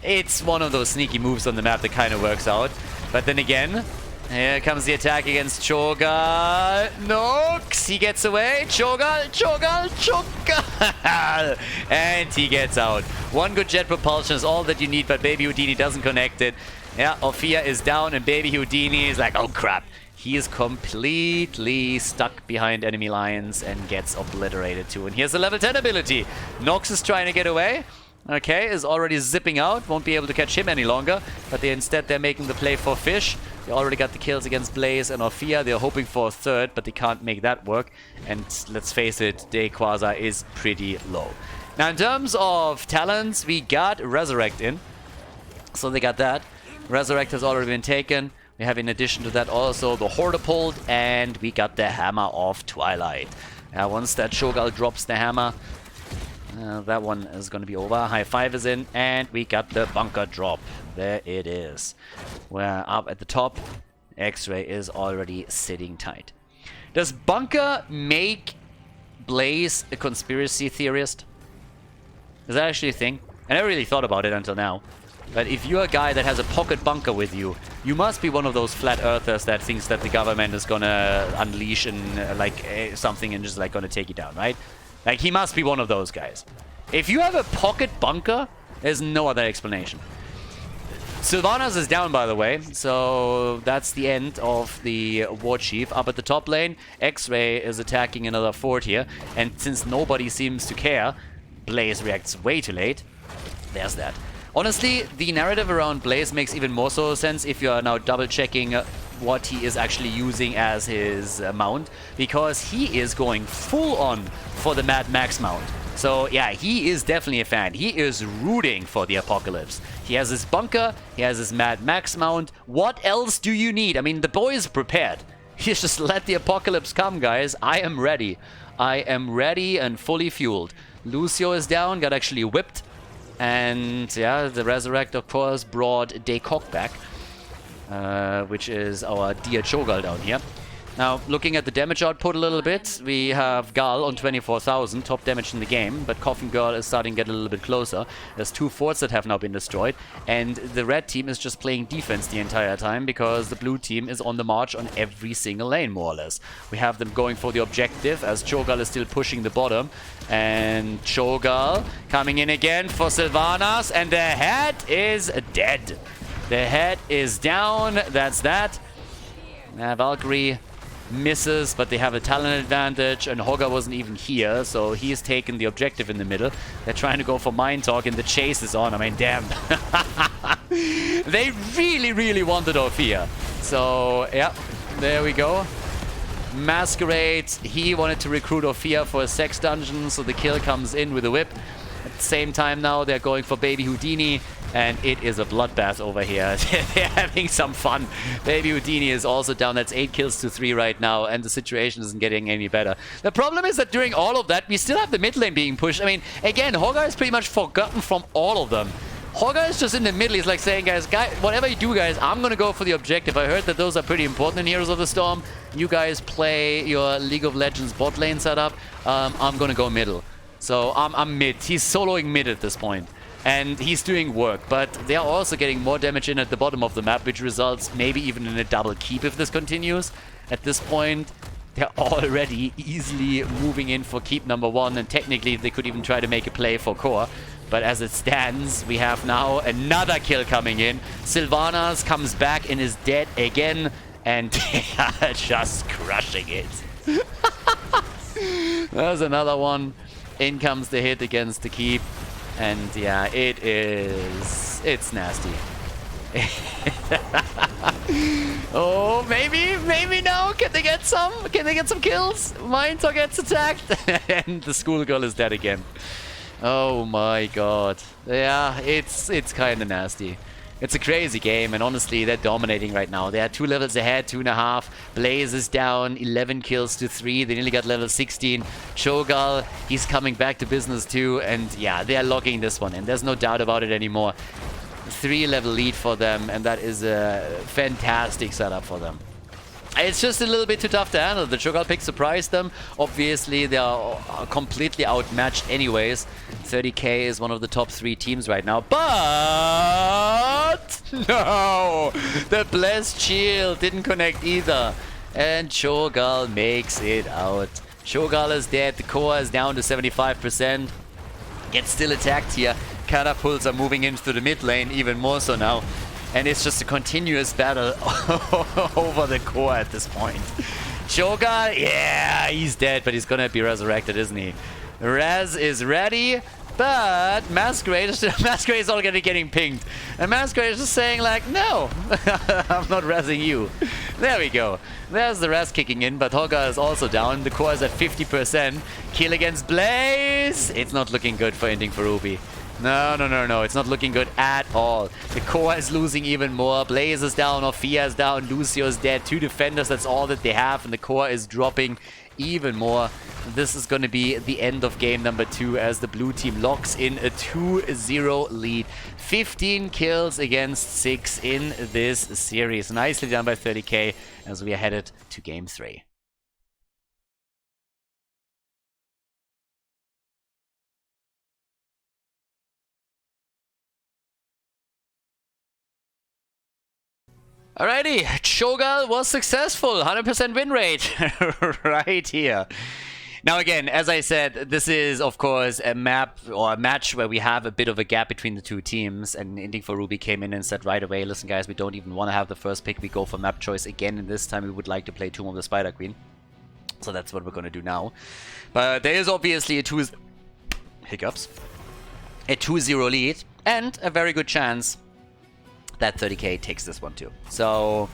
It's one of those sneaky moves on the map that kind of works out. But then again, here comes the attack against Cho'Gall. Nox! He gets away. Cho'Gall! Cho'Gall! Cho'Gall! And he gets out. One good jet propulsion is all that you need, but Baby Houdini doesn't connect it. Yeah, Ophia is down, and Baby Houdini is like, oh crap. He is completely stuck behind enemy lines and gets obliterated too. And here's the level 10 ability. Nox is trying to get away. Okay, is already zipping out. Won't be able to catch him any longer. But they're making the play for Fish. They already got the kills against Blaze and Ophia. They're hoping for a third, but they can't make that work. And let's face it, Quasar is pretty low. Now, in terms of talents, we got Resurrect in. So they got that. Resurrect has already been taken. We have, in addition to that, also the Hordepold, and we got the Hammer of Twilight. Once that Cho'Gall drops the hammer, that one is going to be over. High 5 is in, and we got the Bunker drop. There it is. We're up at the top. X-Ray is already sitting tight. Does Bunker make Blaze a conspiracy theorist? Is that actually a thing? I never really thought about it until now. But if you're a guy that has a pocket bunker with you, you must be one of those flat earthers that thinks that the government is gonna unleash something and just like gonna take you down, right? Like, he must be one of those guys. If you have a pocket bunker, there's no other explanation. Sylvanas is down, by the way, so that's the end of the War Chief. Up at the top lane, X-Ray is attacking another fort here, and since nobody seems to care, Blaze reacts way too late. There's that. Honestly, the narrative around Blaze makes even more so sense if you are now double-checking what he is actually using as his mount, because he is going full on for the Mad Max mount. So yeah, he is definitely a fan. He is rooting for the apocalypse. He has his bunker, he has his Mad Max mount. What else do you need? I mean, the boy is prepared. He's just let the apocalypse come, guys. I am ready. I am ready and fully fueled. Lucio is down, got actually whipped. And yeah, the Resurrect, of course, brought Decock back, which is our dear Cho'Gall down here. Now, looking at the damage output a little bit, we have Gal on 24,000, top damage in the game, but Coffin Girl is starting to get a little bit closer. There's 2 forts that have now been destroyed, and the red team is just playing defense the entire time because the blue team is on the march on every single lane, more or less. We have them going for the objective as Cho'Gall is still pushing the bottom, and Cho'Gall coming in again for Sylvanas, and the head is dead. The head is down, that's that. Valkyrie misses, but they have a talent advantage, and Hogger wasn't even here, so he's taken the objective in the middle. They're trying to go for Mind Talk, and the chase is on. I mean, damn. They really wanted Ophia. So, yeah, there we go. Masquerade, he wanted to recruit Ophia for a sex dungeon, so the kill comes in with a whip. At the same time now, they're going for Baby Houdini, and it is a bloodbath over here. They're having some fun. Baby Houdini is also down. That's 8 kills to 3 right now, and the situation isn't getting any better. The problem is that during all of that, we still have the mid lane being pushed. I mean, again, Hogger is pretty much forgotten from all of them. Hogger is just in the middle. He's like saying, guys, whatever you do, guys, I'm going to go for the objective. I heard that those are pretty important in Heroes of the Storm. You guys play your League of Legends bot lane setup. I'm going to go middle. So I'm mid. He's soloing mid at this point. And he's doing work, but they are also getting more damage in at the bottom of the map, which results maybe even in a double keep if this continues. At this point, they're already easily moving in for keep number 1, and technically they could even try to make a play for core. But as it stands, we have now another kill coming in. Sylvanas comes back and is dead again, and they are just crushing it. There's another one. In comes the hit against the keep. And yeah, it's nasty. Oh, maybe no. Can they get some? Can they get some kills? Mindtor gets attacked, and the schoolgirl is dead again. Oh my god. Yeah, it's kind of nasty. It's a crazy game, and honestly, they're dominating right now. They are 2 levels ahead, 2.5. Blaze is down, 11 kills to 3. They nearly got level 16. Cho'Gall, he's coming back to business too, and yeah, they are logging this one in. There's no doubt about it anymore. 3-level lead for them, and that is a fantastic setup for them. It's just a little bit too tough to handle. The Cho'Gall pick surprised them. Obviously, they are completely outmatched anyways. 30k is one of the top 3 teams right now. But no! The Blessed Shield didn't connect either. And Cho'Gall makes it out. Cho'Gall is dead. The core is down to 75%. Gets still attacked here. Catapults are moving into the mid lane, even more so now. And it's just a continuous battle over the core at this point. Cho'Gall, yeah, he's dead, but he's gonna be resurrected, isn't he? Raz is ready, but Masquerade is already getting pinged. And Masquerade is just saying like, no, I'm not rezzing you. There we go. There's the Raz kicking in, but Hogger is also down. The core is at 50%. Kill against Blaze. It's not looking good for Inting for Ruby. No. It's not looking good at all. The core is losing even more. Blaze is down, Ophia is down, Lucio is dead. 2 defenders, that's all that they have, and the core is dropping even more. This is going to be the end of game number 2 as the blue team locks in a 2-0 lead. 15 kills against 6 in this series. Nicely done by 30k as we are headed to game 3. Alrighty, Cho'Gall was successful, 100% win rate right here. Now again, as I said, this is of course a map or a match where we have a bit of a gap between the 2 teams, and Inting for Ruby came in and said right away, listen guys, we don't even want to have the first pick, we go for map choice again, and this time we would like to play Tomb of the Spider Queen. So that's what we're going to do now. But there is obviously a 2-0 lead, and a very good chance that 30k takes this one too. So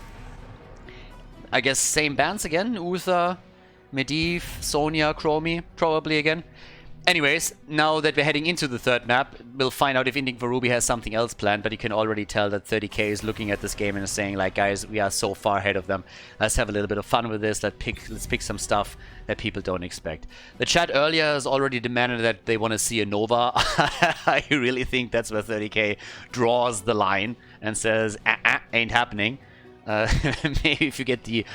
I guess same bands again. Uther, Medivh, Sonya, Chromie, probably again. Anyways, now that we're heading into the 3rd map, we'll find out if Inting for Ruby has something else planned, but you can already tell that 30k is looking at this game and is saying like, guys, we are so far ahead of them. Let's have a little bit of fun with this. Let's pick some stuff that people don't expect. The chat earlier has already demanded that they want to see a Nova. I really think that's where 30k draws the line and says, ain't happening. Maybe if you get the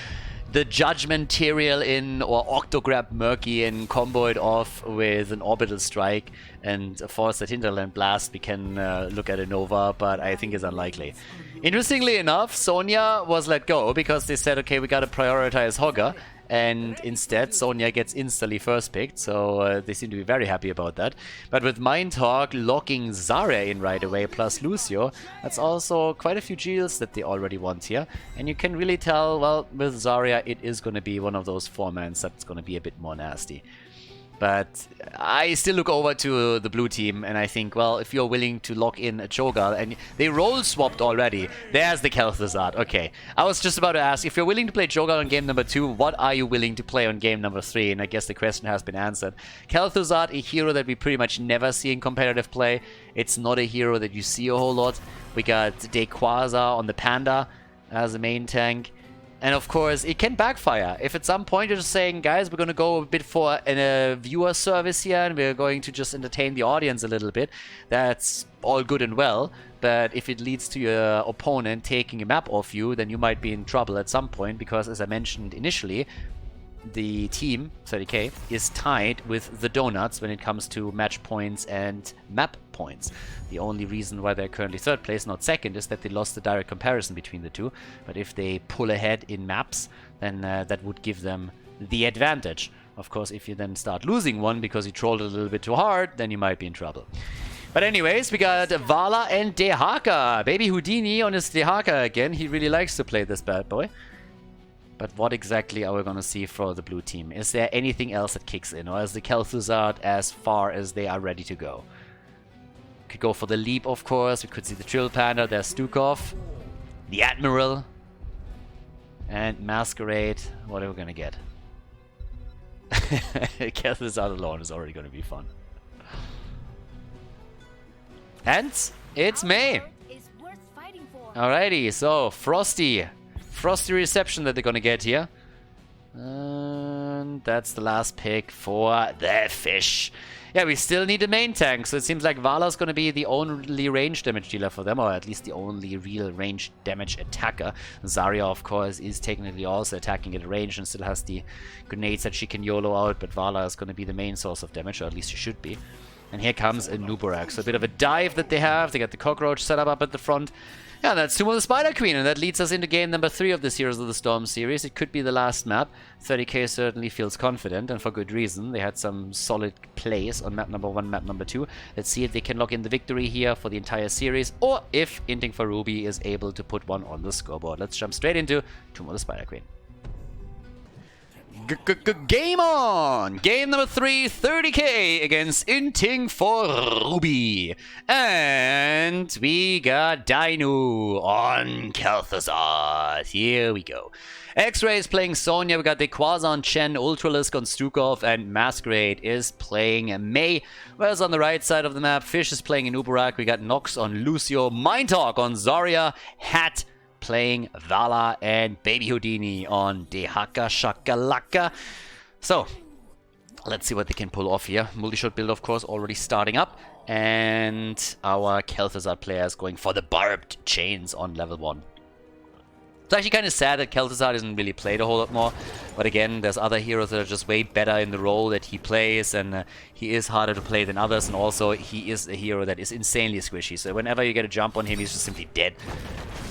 the Judgment Material in or Octograb Murky and combo it off with an Orbital Strike and force that Hinterland Blast, we can look at a Nova, but I think it's unlikely. Interestingly enough, Sonya was let go because they said, okay, we gotta prioritize Hogger. And instead, Sonya gets instantly first picked, so they seem to be very happy about that. But with Mind Talk locking Zarya in right away, plus Lucio, that's also quite a few Geals that they already want here. And you can really tell, well, with Zarya, it is going to be one of those 4-mans that's going to be a bit more nasty. But I still look over to the blue team and I think, well, if you're willing to lock in a Cho'Gath, and they role swapped already. There's the Khaldor. Okay. I was just about to ask, if you're willing to play Cho'Gath on game number 2, what are you willing to play on game number 3? And I guess the question has been answered. Khaldor, a hero that we pretty much never see in competitive play. It's not a hero that you see a whole lot. We got Quasar on the Panda as a main tank. And of course, it can backfire. If at some point you're just saying, guys, we're going to go a bit for a viewer service here and we're going to just entertain the audience a little bit, that's all good and well. But if it leads to your opponent taking a map off you, then you might be in trouble at some point because, as I mentioned initially, the team, 30k, is tied with the Donuts when it comes to match points and map points. The only reason why they're currently 3rd place, not 2nd, is that they lost the direct comparison between the two. But if they pull ahead in maps, then that would give them the advantage. Of course, if you then start losing one because you trolled it a little bit too hard, then you might be in trouble. But anyways, we got Vala and Dehaka. Baby Houdini on his Dehaka again. He really likes to play this bad boy. But what exactly are we going to see for the blue team? Is there anything else that kicks in? Or is the Khaldor as far as they are ready to go? Could go for the Leap, of course. We could see the Trill Panda. There's Stukov. The Admiral. And Masquerade. What are we going to get? Khaldor alone is already going to be fun. And it's May. Alrighty, so Frosty reception that they're gonna get here. And that's the last pick for the fish. Yeah, we still need a main tank, so it seems like Vala's gonna be the only range damage dealer for them, or at least the only real range damage attacker. Zarya, of course, is technically also attacking at range and still has the grenades that she can YOLO out, but Vala is gonna be the main source of damage, or at least she should be. And here comes a Nubarak, so a bit of a dive that they have. They got the Cockroach set up at the front. Yeah, that's Tomb of the Spider Queen, and that leads us into game number 3 of this Heroes of the Storm series. It could be the last map. 30k certainly feels confident, and for good reason. They had some solid plays on map number 1, map number 2. Let's see if they can lock in the victory here for the entire series, or if Inting for Ruby is able to put one on the scoreboard. Let's jump straight into Tomb of the Spider Queen. Game on! Game number 3, 30k against Inting for Ruby. And we got Dainu on Khaldor. Here we go. X-Ray is playing Sonya, we got the Quasar Chen, Ultralisk on Stukov, and Masquerade is playing Mei. Whereas on the right side of the map, Fish is playing Nubarak, we got Nox on Lucio, Mind Talk on Zarya, Hat playing Vala, and Baby Houdini on Dehaka Shakalaka. So, let's see what they can pull off here. Multi-shot build, of course, already starting up. And our Khaldor players going for the barbed chains on level 1. It's actually kind of sad that Khaldor isn't really played a whole lot more. But again, there's other heroes that are just way better in the role that he plays. And he is harder to play than others. And also, he is a hero that is insanely squishy. So whenever you get a jump on him, he's just simply dead.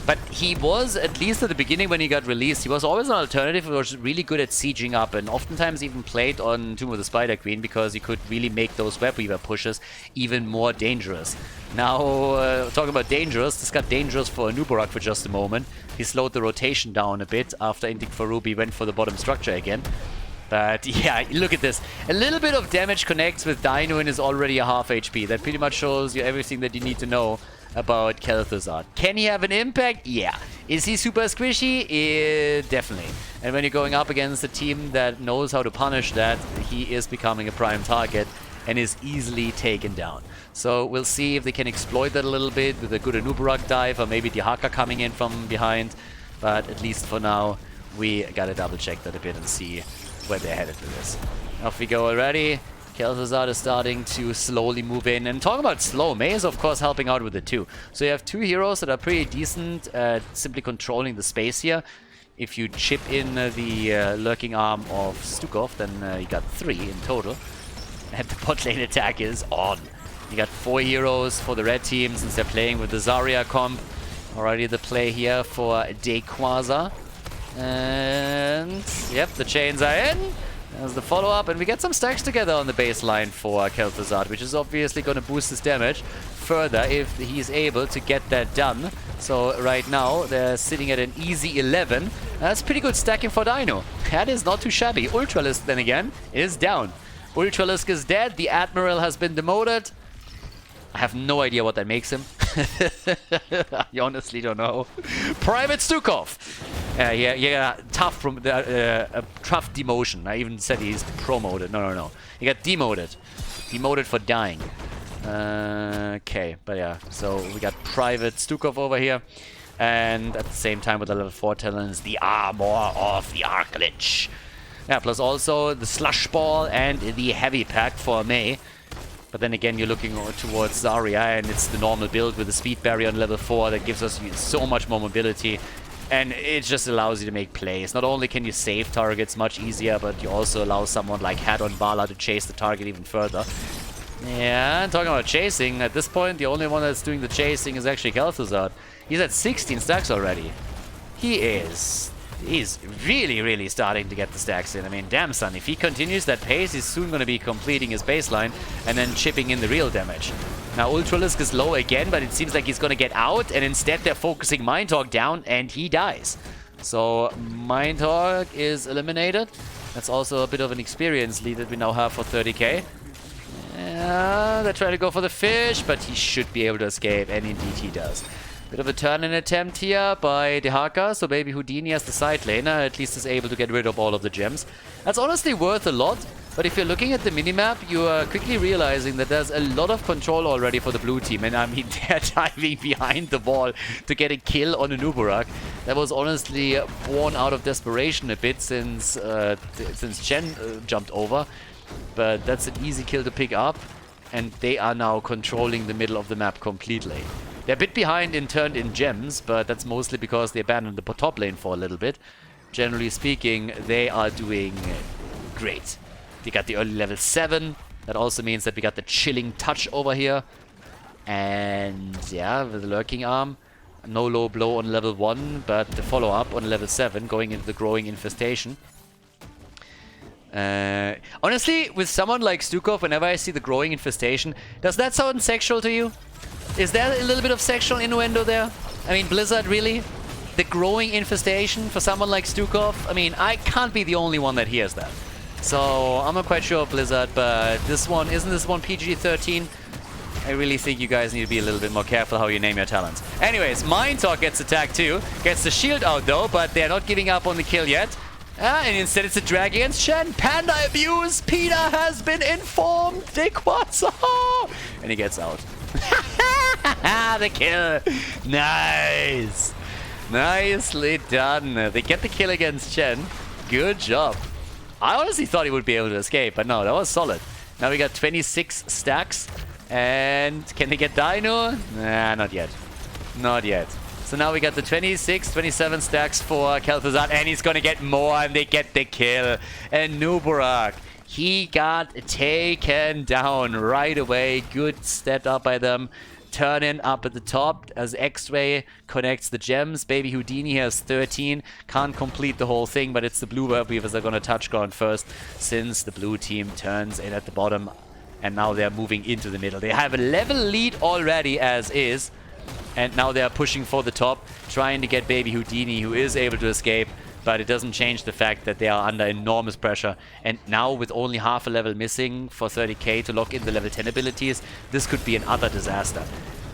But he was, at least at the beginning when he got released, he was always an alternative. He was really good at sieging up and oftentimes even played on Tomb of the Spider Queen because he could really make those Web Weaver pushes even more dangerous. Now, talking about dangerous, this got dangerous for Nubarak for just a moment. He slowed the rotation down a bit after Inting for Ruby went for the bottom structure again. But yeah, look at this. A little bit of damage connects with Dainu and is already a half HP. That pretty much shows you everything that you need to know about Khaldor. Can he have an impact? Yeah. Is he super squishy? Definitely. And when you're going up against a team that knows how to punish that, he is becoming a prime target and is easily taken down. So we'll see if they can exploit that a little bit with a good Nubarak dive, or maybe Dehaka coming in from behind. But at least for now, we gotta double check that a bit and see where they're headed with this. Off we go already. Khaldor is starting to slowly move in. And talking about slow, Mei is of course helping out with it too. So you have two heroes that are pretty decent at simply controlling the space here. If you chip in the lurking arm of Stukov, then you got 3 in total. And the bot lane attack is on. You got 4 heroes for the red team since they're playing with the Zarya comp. Already the play here for Dequaza. And yep, the chains are in. There's the follow-up, and we get some stacks together on the baseline for Khaldor, which is obviously going to boost his damage further if he's able to get that done. So right now, they're sitting at an easy 11. That's pretty good stacking for Dino. That is not too shabby. Ultralisk, then again, is down. Ultralisk is dead. The Admiral has been demoted. I have no idea what that makes him. I honestly don't know. Private Stukov. Yeah, tough demotion. I even said he's promoted. No. He got demoted. Demoted for dying. Okay, but yeah. So we got Private Stukov over here. And at the same time with the level 4 talents, the Armor of the Archlich. Yeah, plus also the Slush Ball and the Heavy Pack for Mei. But then again, you're looking towards Zarya, and it's the normal build with the speed barrier on level 4 that gives us so much more mobility. And it just allows you to make plays. Not only can you save targets much easier, but you also allow someone like Hadon Bala to chase the target even further. Yeah, talking about chasing, at this point, the only one that's doing the chasing is actually Khaldor. He's at 16 stacks already. He's really starting to get the stacks in. I mean, damn son, if he continues that pace, he's soon going to be completing his baseline and then chipping in the real damage. Now, Ultralisk is low again, but it seems like he's going to get out, and instead they're focusing Mindhawk down, and he dies. So, Mindhawk is eliminated. That's also a bit of an experience lead that we now have for 30k. Yeah, they're trying to go for the fish, but he should be able to escape, and indeed he does. Bit of a turn-in attempt here by Dehaka, so Baby Houdini as the side laner at least is able to get rid of all of the gems. That's honestly worth a lot, but if you're looking at the minimap, you are quickly realizing that there's a lot of control already for the blue team, and I mean, they're diving behind the wall to get a kill on a Nubarak. That was honestly born out of desperation a bit since Chen jumped over, but that's an easy kill to pick up, and they are now controlling the middle of the map completely. They're a bit behind in turned-in gems, but that's mostly because they abandoned the top lane for a little bit. Generally speaking, they are doing great. They got the early level 7. That also means that we got the chilling touch over here. And yeah, with the lurking arm. No low blow on level 1, but the follow-up on level 7 going into the growing infestation. Honestly, with someone like Stukov, whenever I see the growing infestation, does that sound sexual to you? Is there a little bit of sexual innuendo there? I mean, Blizzard, really? The growing infestation for someone like Stukov? I mean, I can't be the only one that hears that. So, I'm not quite sure of Blizzard, but this one, isn't this one PG-13? I really think you guys need to be a little bit more careful how you name your talents. Anyways, Mindtalk gets attacked too. Gets the shield out though, but they're not giving up on the kill yet. And instead it's a drag against Shen. Panda abuse! Peter has been informed! Dequaza! And he gets out. The kill! Nice! Nicely done. They get the kill against Chen. Good job. I honestly thought he would be able to escape, but no, that was solid. Now we got 26 stacks. And can they get Dino? Nah, not yet. Not yet. So now we got the 26, 27 stacks for Khaldor, and he's gonna get more, and they get the kill. And Nubarak, he got taken down right away. Good step up by them. Turn-in up at the top as X-Ray connects the gems. Baby Houdini has 13. Can't complete the whole thing, but it's the blue Werewolves that are gonna touch ground first, since the blue team turns in at the bottom. And now they're moving into the middle. They have a level lead already as is. And now they're pushing for the top, trying to get Baby Houdini, who is able to escape. But it doesn't change the fact that they are under enormous pressure. And now with only half a level missing for 30k to lock in the level 10 abilities, this could be an utter disaster.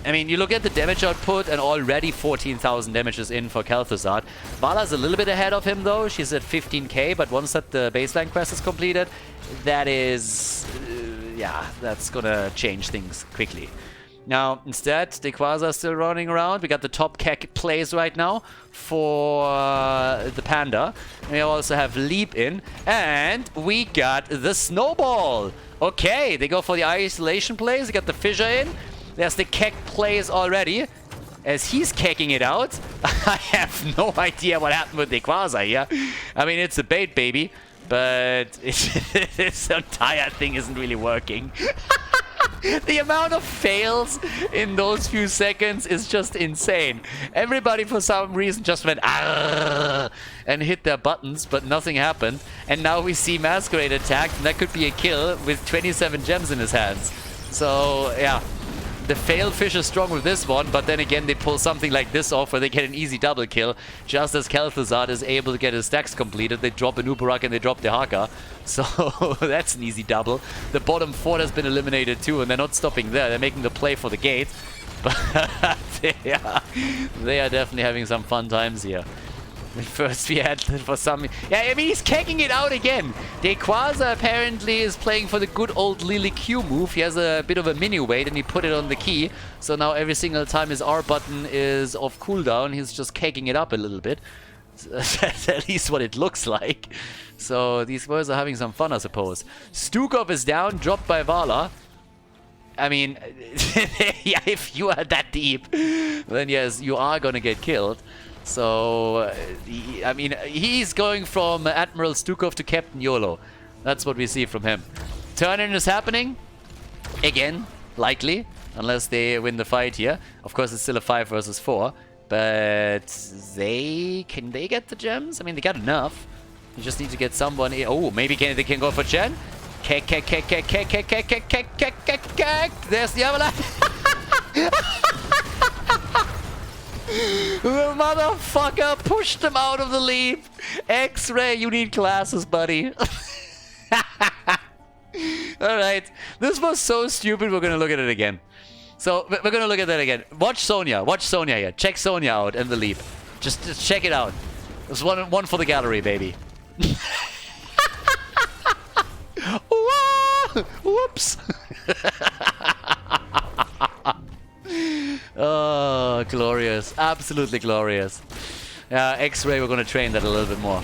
I mean, you look at the damage output and already 14,000 damages in for Khaldor. Vala's a little bit ahead of him though. She's at 15k, but once that the baseline quest is completed, that is... yeah, that's gonna change things quickly. Now, instead, Dequaza is still running around. We got the top kek plays right now for the Panda. We also have Leap in. And we got the Snowball. Okay, they go for the isolation plays. They got the Fissure in. There's the kek plays already, as he's kecking it out. I have no idea what happened with the Quasar here. I mean, it's a bait, baby, but this entire thing isn't really working. The amount of fails in those few seconds is just insane. Everybody, for some reason, just went "Arrgh" and hit their buttons, but nothing happened. And now we see Masquerade attacked, and that could be a kill with 27 gems in his hands. So, yeah. The fail fish is strong with this one, but then again they pull something like this off where they get an easy double kill. Just as Khaldor is able to get his stacks completed, they drop an Uberak and they drop the Haka. So that's an easy double. The bottom 4 has been eliminated too, and they're not stopping there. They're making the play for the gate. But yeah, they are definitely having some fun times here. First we had for some... Yeah, I mean, he's kicking it out again. Quasar apparently is playing for the good old Lily Q move. He has a bit of a mini weight and he put it on the key. So now every single time his R button is off cooldown, he's just caking it up a little bit. That's at least what it looks like. So these boys are having some fun, I suppose. Stukov is down, dropped by Vala. I mean, yeah, if you are that deep, then yes, you are gonna get killed. So, I mean, he's going from Admiral Stukov to Captain YOLO. That's what we see from him. Turn-in is happening. Again, likely. Unless they win the fight here. Of course, it's still a 5 versus 4. But can they get the gems? I mean, they got enough. You just need to get someone... Oh, maybe they can go for Chen. There's the avalanche. The motherfucker pushed him out of the lead. X-Ray, you need classes, buddy. Alright. This was so stupid, we're gonna look at it again. So, we're gonna look at that again. Watch Sonya. Watch Sonya here. Check Sonya out in the leap. Just check it out. There's one for the gallery, baby. Whoops. Oh, glorious. Absolutely glorious. X-Ray, we're going to train that a little bit more.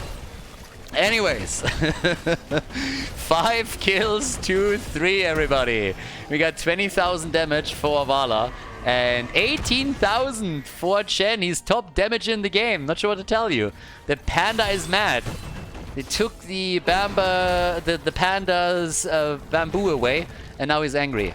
Anyways. 5 kills, 2, 3, everybody. We got 20,000 damage for Vala. And 18,000 for Chen. He's top damage in the game. Not sure what to tell you. The panda is mad. They took the panda's bamboo away. And now he's angry.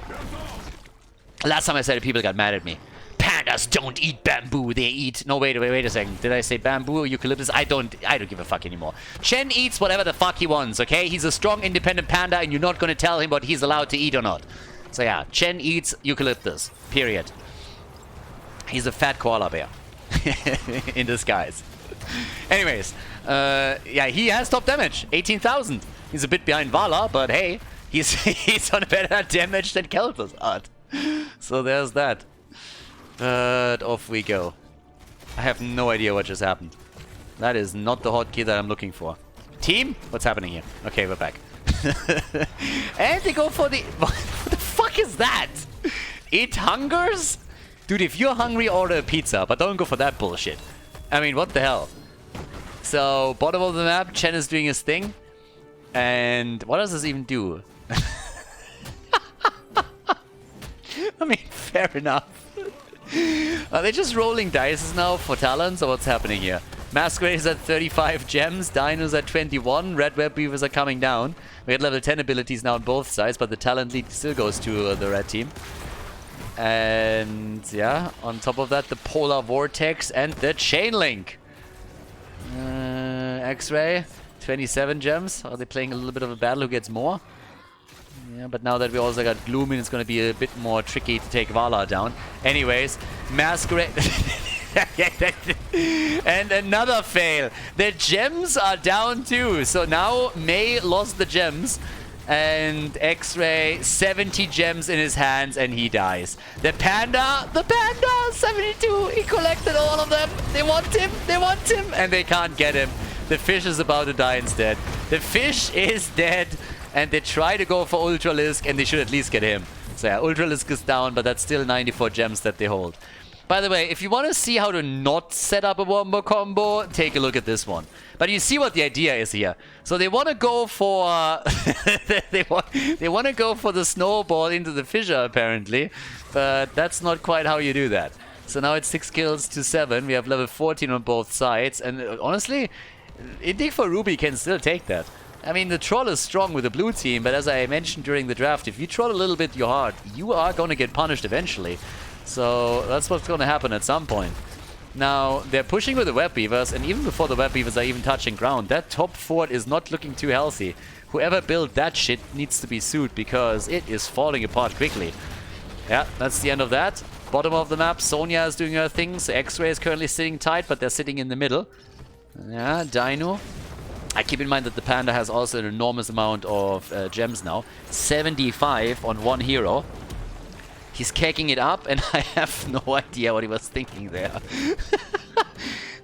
Last time I said it, people got mad at me. Pandas don't eat bamboo, they eat... No, wait a second. Did I say bamboo or eucalyptus? I don't give a fuck anymore. Chen eats whatever the fuck he wants, okay? He's a strong, independent panda, and you're not gonna tell him what he's allowed to eat or not. So yeah, Chen eats eucalyptus. Period. He's a fat koala bear. In disguise. Anyways, yeah, he has top damage. 18,000. He's a bit behind Vala, but hey, he's on better damage than Khaldor's art. So there's that. But off we go. I have no idea what just happened. That is not the hotkey that I'm looking for. Team? What's happening here? Okay, we're back. And they go for the... What the fuck is that? It hungers? Dude, if you're hungry, order a pizza, but don't go for that bullshit. I mean, what the hell? So, bottom of the map, Chen is doing his thing. And what does this even do? I mean, fair enough. Are they just rolling dice now for talents, or what's happening here? Masquerade is at 35 gems, Dino's at 21, Red Web Weavers are coming down. We had level 10 abilities now on both sides, but the talent lead still goes to the red team. And yeah, on top of that, the Polar Vortex and the Chain Link. X-Ray, 27 gems. Are they playing a little bit of a battle? Who gets more? Yeah, but now that we also got Gloomin, it's going to be a bit more tricky to take Vala down. Anyways, Masquerade... And another fail. The gems are down too. So now May lost the gems. And X-Ray, 70 gems in his hands and he dies. The panda, 72. He collected all of them. They want him, and they can't get him. The fish is about to die instead. The fish is dead. And they try to go for Ultralisk, and they should at least get him. So yeah, Ultralisk is down, but that's still 94 gems that they hold. By the way, if you want to see how to not set up a wombo combo, take a look at this one. But you see what the idea is here. So they want to go for they want to go for the snowball into the fissure apparently, but that's not quite how you do that. So now it's 6 kills to 7. We have level 14 on both sides. And honestly, Inting for Ruby can still take that. I mean, the troll is strong with the blue team, but as I mentioned during the draft, if you troll a little bit your heart, you are going to get punished eventually. So that's what's going to happen at some point. Now, they're pushing with the web weavers, and even before the web weavers are even touching ground, that top fort is not looking too healthy. Whoever built that shit needs to be sued, because it is falling apart quickly. Yeah, that's the end of that. Bottom of the map, Sonya is doing her thing, so X-Ray is currently sitting tight, but they're sitting in the middle. Yeah, Dino. I keep in mind that the Panda has also an enormous amount of gems now. 75 on one hero. He's caking it up, and I have no idea what he was thinking there.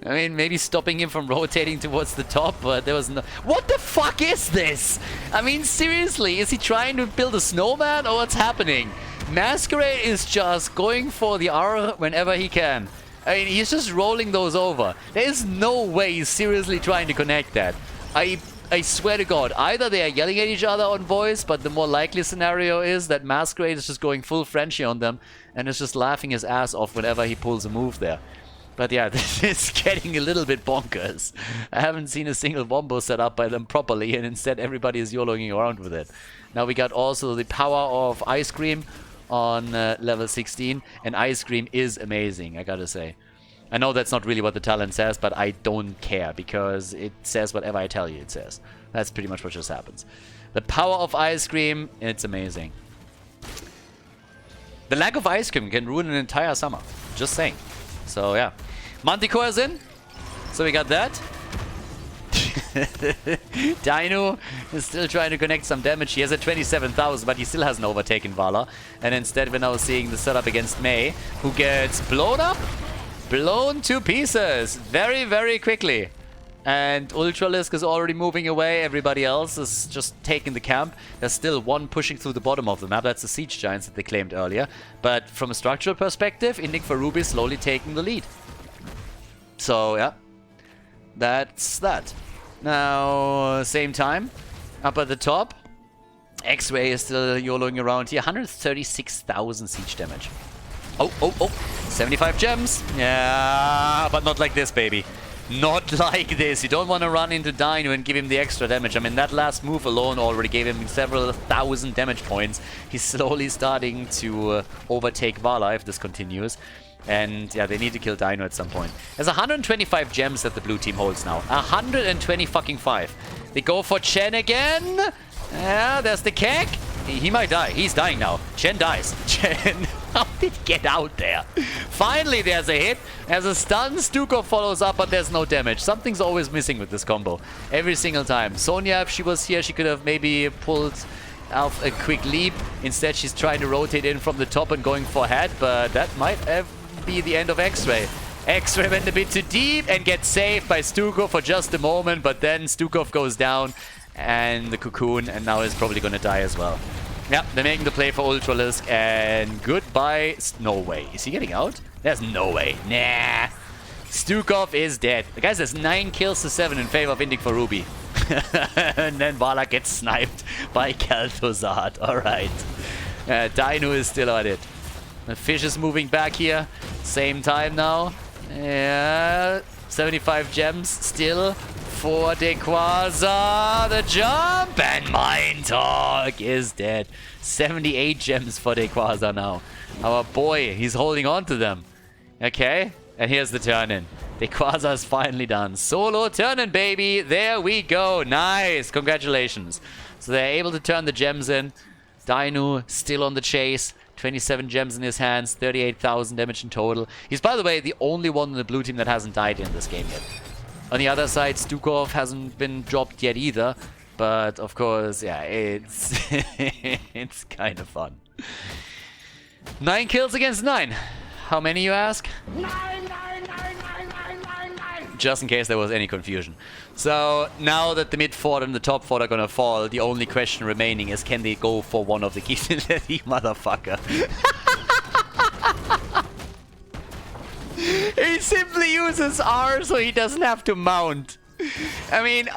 I mean, maybe stopping him from rotating towards the top, but there was no... What the fuck is this? I mean, seriously, is he trying to build a snowman, or what's happening? Masquerade is just going for the R whenever he can. I mean, he's just rolling those over. There is no way he's seriously trying to connect that. I swear to God, either they are yelling at each other on voice, but the more likely scenario is that Masquerade is just going full Frenchie on them and is just laughing his ass off whenever he pulls a move there. But yeah, this is getting a little bit bonkers. I haven't seen a single wombo set up by them properly, and instead everybody is YOLOing around with it. Now we got also the power of Ice Cream on level 16, and Ice Cream is amazing, I gotta say. I know that's not really what the talent says, but I don't care, because it says whatever I tell you it says. That's pretty much what just happens. The power of Ice Cream, it's amazing. The lack of Ice Cream can ruin an entire summer. Just saying. So yeah. Manticore is in. So we got that. Dino is still trying to connect some damage. He has a 27,000, but he still hasn't overtaken Vala. And instead we're now seeing the setup against Mei, who gets blown up. Blown to pieces very, very quickly. And Ultralisk is already moving away. Everybody else is just taking the camp. There's still one pushing through the bottom of the map. That's the Siege Giants that they claimed earlier. But from a structural perspective, Inting for Ruby is slowly taking the lead. So, yeah. That's that. Now, same time. Up at the top. X-Ray is still YOLOing around here. 136,000 siege damage. Oh, oh, oh. 75 gems. Yeah, but not like this, baby. Not like this. You don't want to run into Dino and give him the extra damage. I mean, that last move alone already gave him several thousand damage points. He's slowly starting to overtake Vala if this continues. And yeah, they need to kill Dino at some point. There's 125 gems that the blue team holds now. 120 fucking 5. They go for Chen again. Yeah, there's the keg. He might die. He's dying now. Chen dies. Chen, how did he get out there? Finally, there's a hit. There's a stun. Stukov follows up, but there's no damage. Something's always missing with this combo. Every single time. Sonya, if she was here, she could have maybe pulled off a quick leap. Instead, she's trying to rotate in from the top and going for head, but that might be the end of X-Ray. X-Ray went a bit too deep and gets saved by Stukov for just a moment, but then Stukov goes down and the cocoon, and now is probably going to die as well. Yeah, they're making the play for Ultralisk, and goodbye. No way. Is he getting out? There's no way. Nah. Stukov is dead. The guy says 9 kills to 7 in favor of Inting for Ruby. And then Vala gets sniped by Khaldor. Alright. Dino is still on it. The fish is moving back here. Same time now. Yeah. 75 gems still for Dequaza. The jump, and Mind Talk is dead. 78 gems for Dequaza now. Our boy, he's holding on to them. Okay, and here's the turn-in. Dequaza is finally done. Solo turn-in, baby. There we go. Nice. Congratulations. So they're able to turn the gems in. Dino still on the chase. 27 gems in his hands, 38,000 damage in total. He's, by the way, the only one in the blue team that hasn't died in this game yet. On the other side, Stukov hasn't been dropped yet either. But, of course, yeah, it's it's kind of fun. 9 kills against 9. How many, you ask? 9. Just in case there was any confusion. So, now that the mid fort and the top fort are gonna fall, the only question remaining is, can they go for one of the keys? Motherfucker. He simply uses R so he doesn't have to mount. I mean,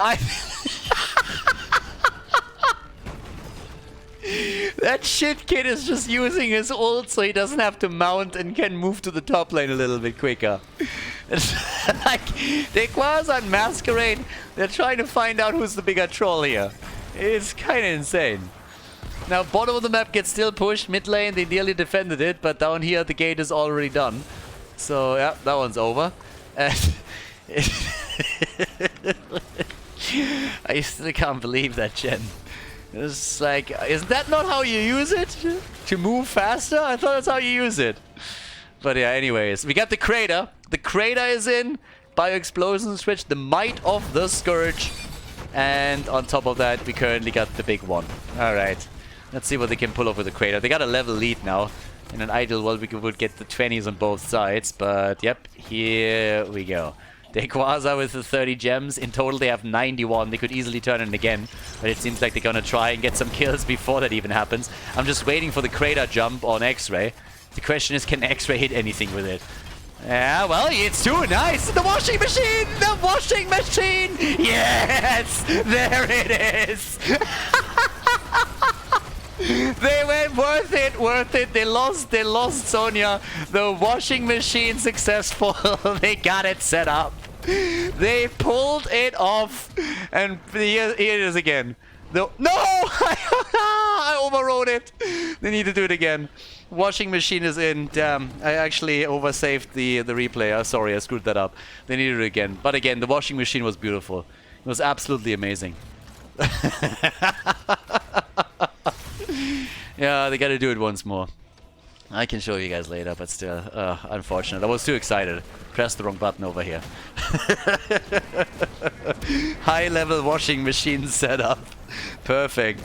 That shit kid is just using his ult so he doesn't have to mount and can move to the top lane a little bit quicker. It's like, Dequaz and Masquerade, they're trying to find out who's the bigger troll here. It's kind of insane. Now, bottom of the map gets still pushed. Mid lane, they nearly defended it, but down here the gate is already done. So, yeah, that one's over. And I still can't believe that, Chen. It's like, is that not how you use it? To move faster? I thought that's how you use it. But yeah, anyways, we got the crater. The crater is in. Bio explosion switch, the might of the Scourge. And on top of that, we currently got the big one. Alright. Let's see what they can pull off with the crater. They got a level lead now. In an ideal world, we would get the 20s on both sides. But yep, here we go. Dequaza with the 30 gems. In total, they have 91. They could easily turn it again. But it seems like they're going to try and get some kills before that even happens. I'm just waiting for the crater jump on X-Ray. The question is, can X-Ray hit anything with it? Yeah, well, it's too nice. The washing machine! The washing machine! Yes! There it is! They went worth it. They lost Sonya. The washing machine successful. They got it set up. They pulled it off. And here it is again. No! I overrode it. They need to do it again. Washing machine is in. Damn, I actually oversaved the replay. Sorry, I screwed that up. They need it again. But again, the washing machine was beautiful. It was absolutely amazing. Yeah, they gotta do it once more. I can show you guys later, but still, unfortunate. I was too excited. Pressed the wrong button over here. High-level washing machine setup. Perfect.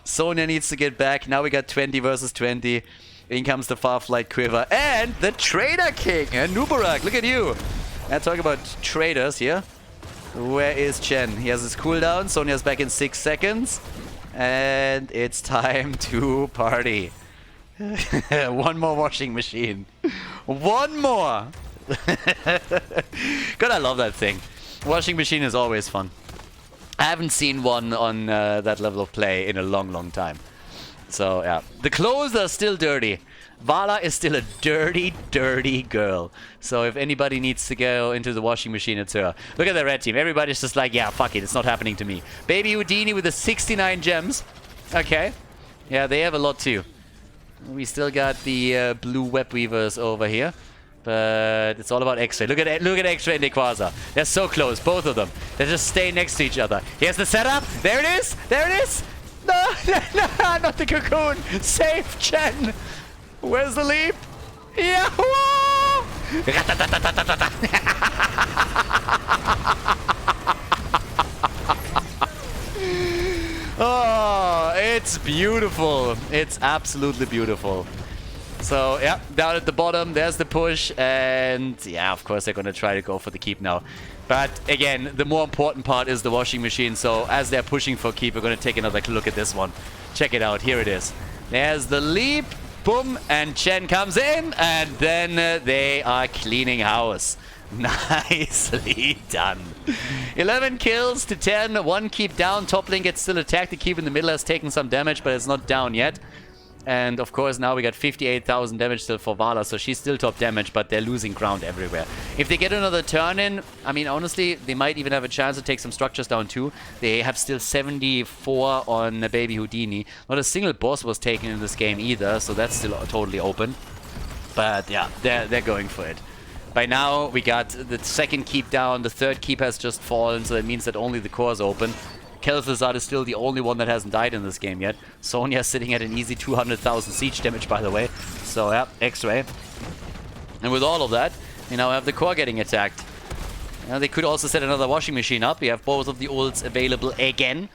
Sonya needs to get back. Now we got 20 versus 20. In comes the Farflight Quiver and the Trader King and Nubarak. Look at you. Now talk about traders here. Where is Chen? He has his cooldown. Sonya's back in 6 seconds. And it's time to party. One more washing machine. One more! God, I love that thing. Washing machine is always fun. I haven't seen one on that level of play in a long time. So, yeah. The clothes are still dirty. Vala is still a dirty girl. So if anybody needs to go into the washing machine, it's her. Look at the red team. Everybody's just like, yeah, fuck it. It's not happening to me. Baby Houdini with the 69 gems. Okay. Yeah, they have a lot too. We still got the blue web weavers over here. But it's all about X-Ray. Look at X-Ray and Dequaza. They're so close, both of them. They just stay next to each other. Here's the setup. There it is. There it is. No, not the cocoon. Save Chen. Where's the leap? Yahoo! Oh, it's beautiful. It's absolutely beautiful. So, yeah, down at the bottom, there's the push. And, yeah, of course, they're going to try to go for the keep now. But, again, the more important part is the washing machine. So, as they're pushing for keep, we're going to take another look at this one. Check it out. Here it is. There's the leap. Boom. And Chen comes in. And then they are cleaning house. Nicely done. 11 kills to 10. 1 keep down. Top lane gets still attacked. The keep in the middle has taken some damage, but it's not down yet. And of course now we got 58,000 damage still for Vala, so she's still top damage, but they're losing ground everywhere. If they get another turn in, I mean, honestly, they might even have a chance to take some structures down too. They have still 74 on Baby Houdini. Not a single boss was taken in this game either, so that's still totally open. But yeah, they're going for it. By now, we got the second keep down, the third keep has just fallen, so that means that only the core is open. Kel'Thuzad is still the only one that hasn't died in this game yet. Sonya sitting at an easy 200,000 siege damage, by the way. So, yeah, X-Ray. And with all of that, we now have the core getting attacked. They could also set another washing machine up. We have both of the ults available again.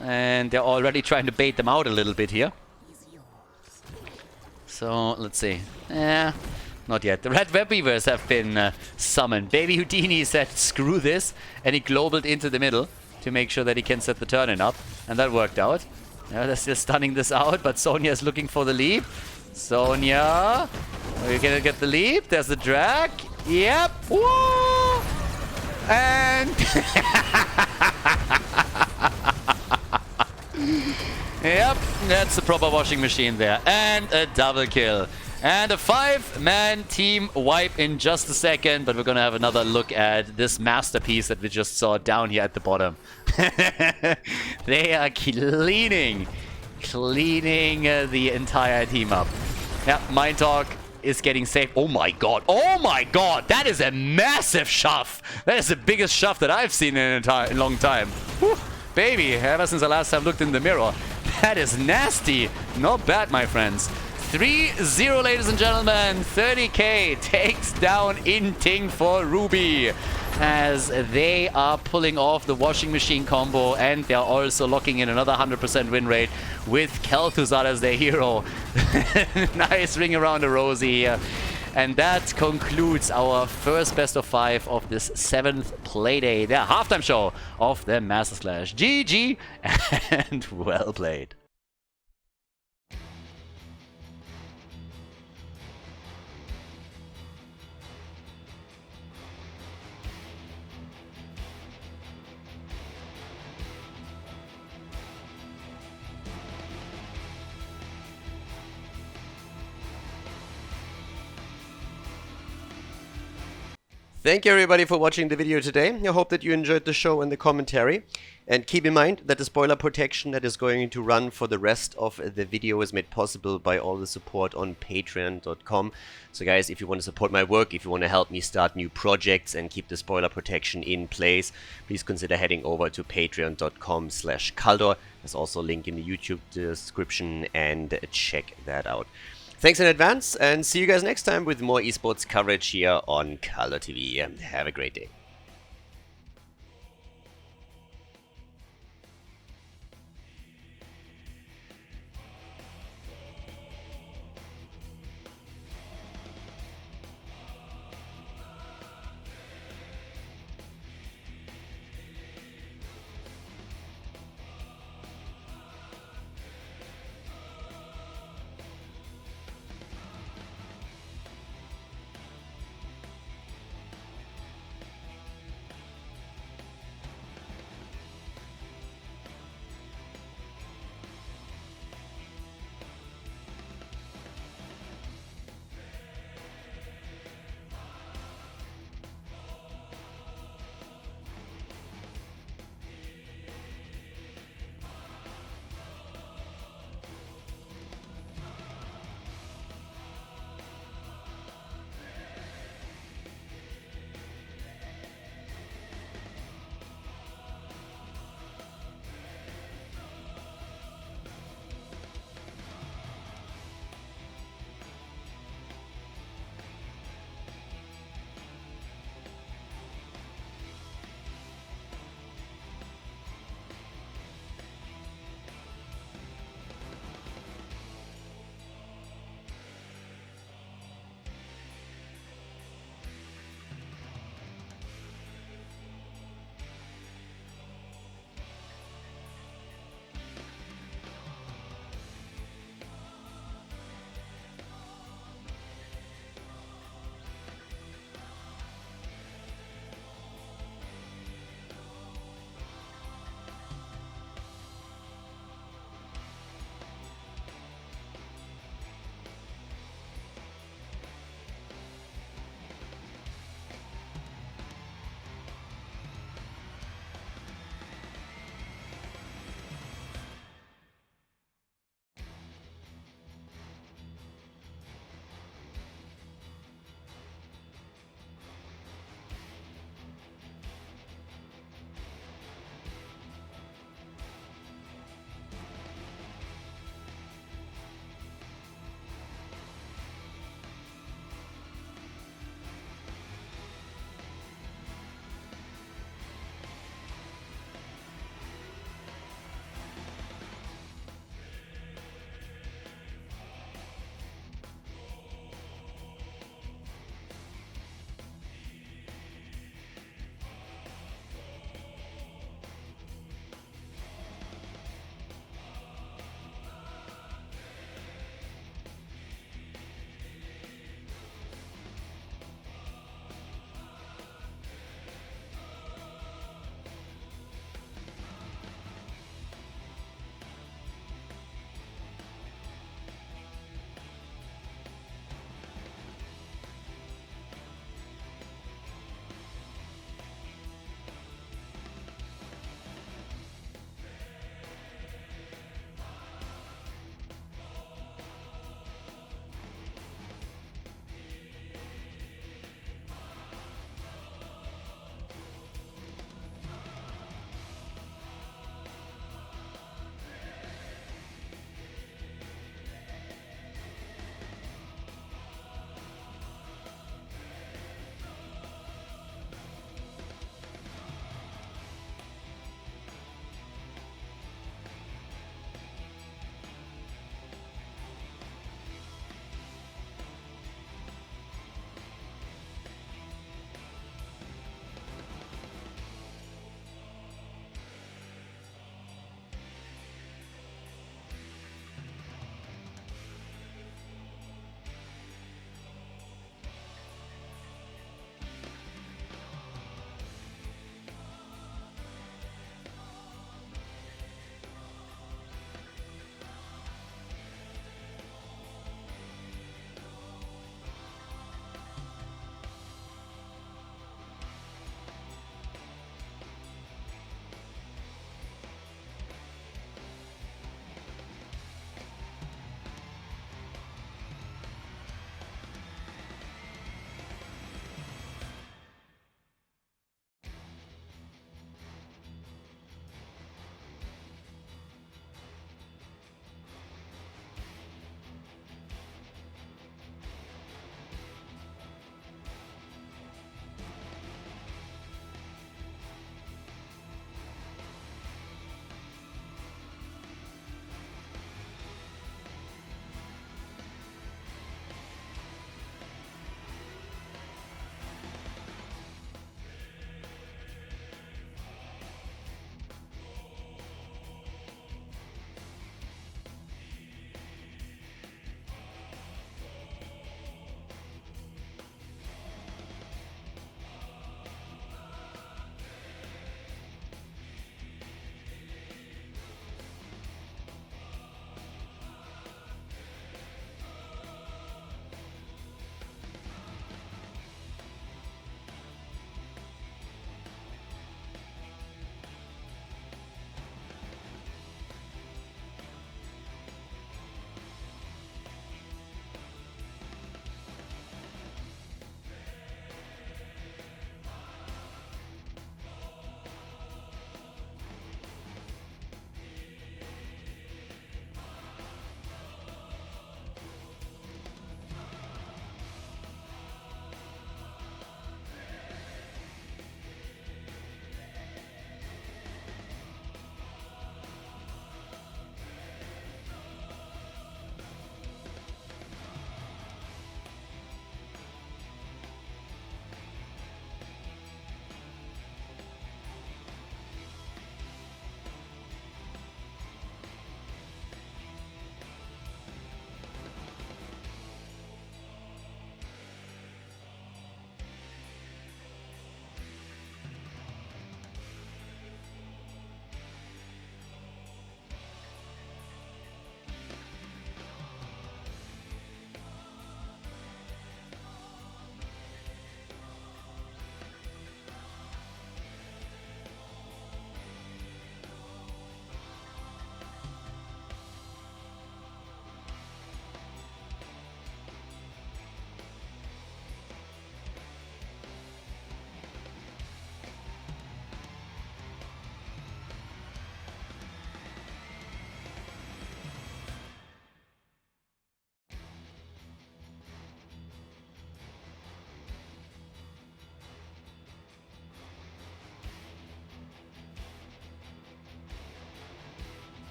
And they're already trying to bait them out a little bit here. So, let's see. Not yet. The red web weavers have been summoned. Baby Houdini said, screw this. And he globaled into the middle to make sure that he can set the turn-in up. And that worked out. They're still stunning this out, but Sonya is looking for the leap. Sonya! Are you gonna get the leap? There's the drag. Yep! Whoa! And... Yep, that's the proper washing machine there. And a double kill. And a 5-man team wipe in just a second, but we're gonna have another look at this masterpiece that we just saw down here at the bottom. They are cleaning the entire team up. Yeah, Mind Talk is getting safe. Oh my god, that is a massive shove. That is the biggest shove that I've seen in a long time. Whew. Baby, ever since the last time I looked in the mirror. That is nasty. Not bad, my friends. 3-0, ladies and gentlemen. 30k takes down Inting for Ruby, as they are pulling off the washing machine combo, and they're also locking in another 100% win rate with Khaldor as their hero. Nice ring around the rosy here. And that concludes our first best of 5 of this 7th Playday, the halftime show of the Masters Clash. GG and well played. Thank you everybody for watching the video today. I hope that you enjoyed the show and the commentary. And keep in mind that the spoiler protection that is going to run for the rest of the video is made possible by all the support on patreon.com. So guys, if you want to support my work, if you want to help me start new projects and keep the spoiler protection in place, please consider heading over to patreon.com/Khaldor. There's also a link in the YouTube description, and check that out. Thanks in advance, and see you guys next time with more esports coverage here on Khaldor TV. Have a great day.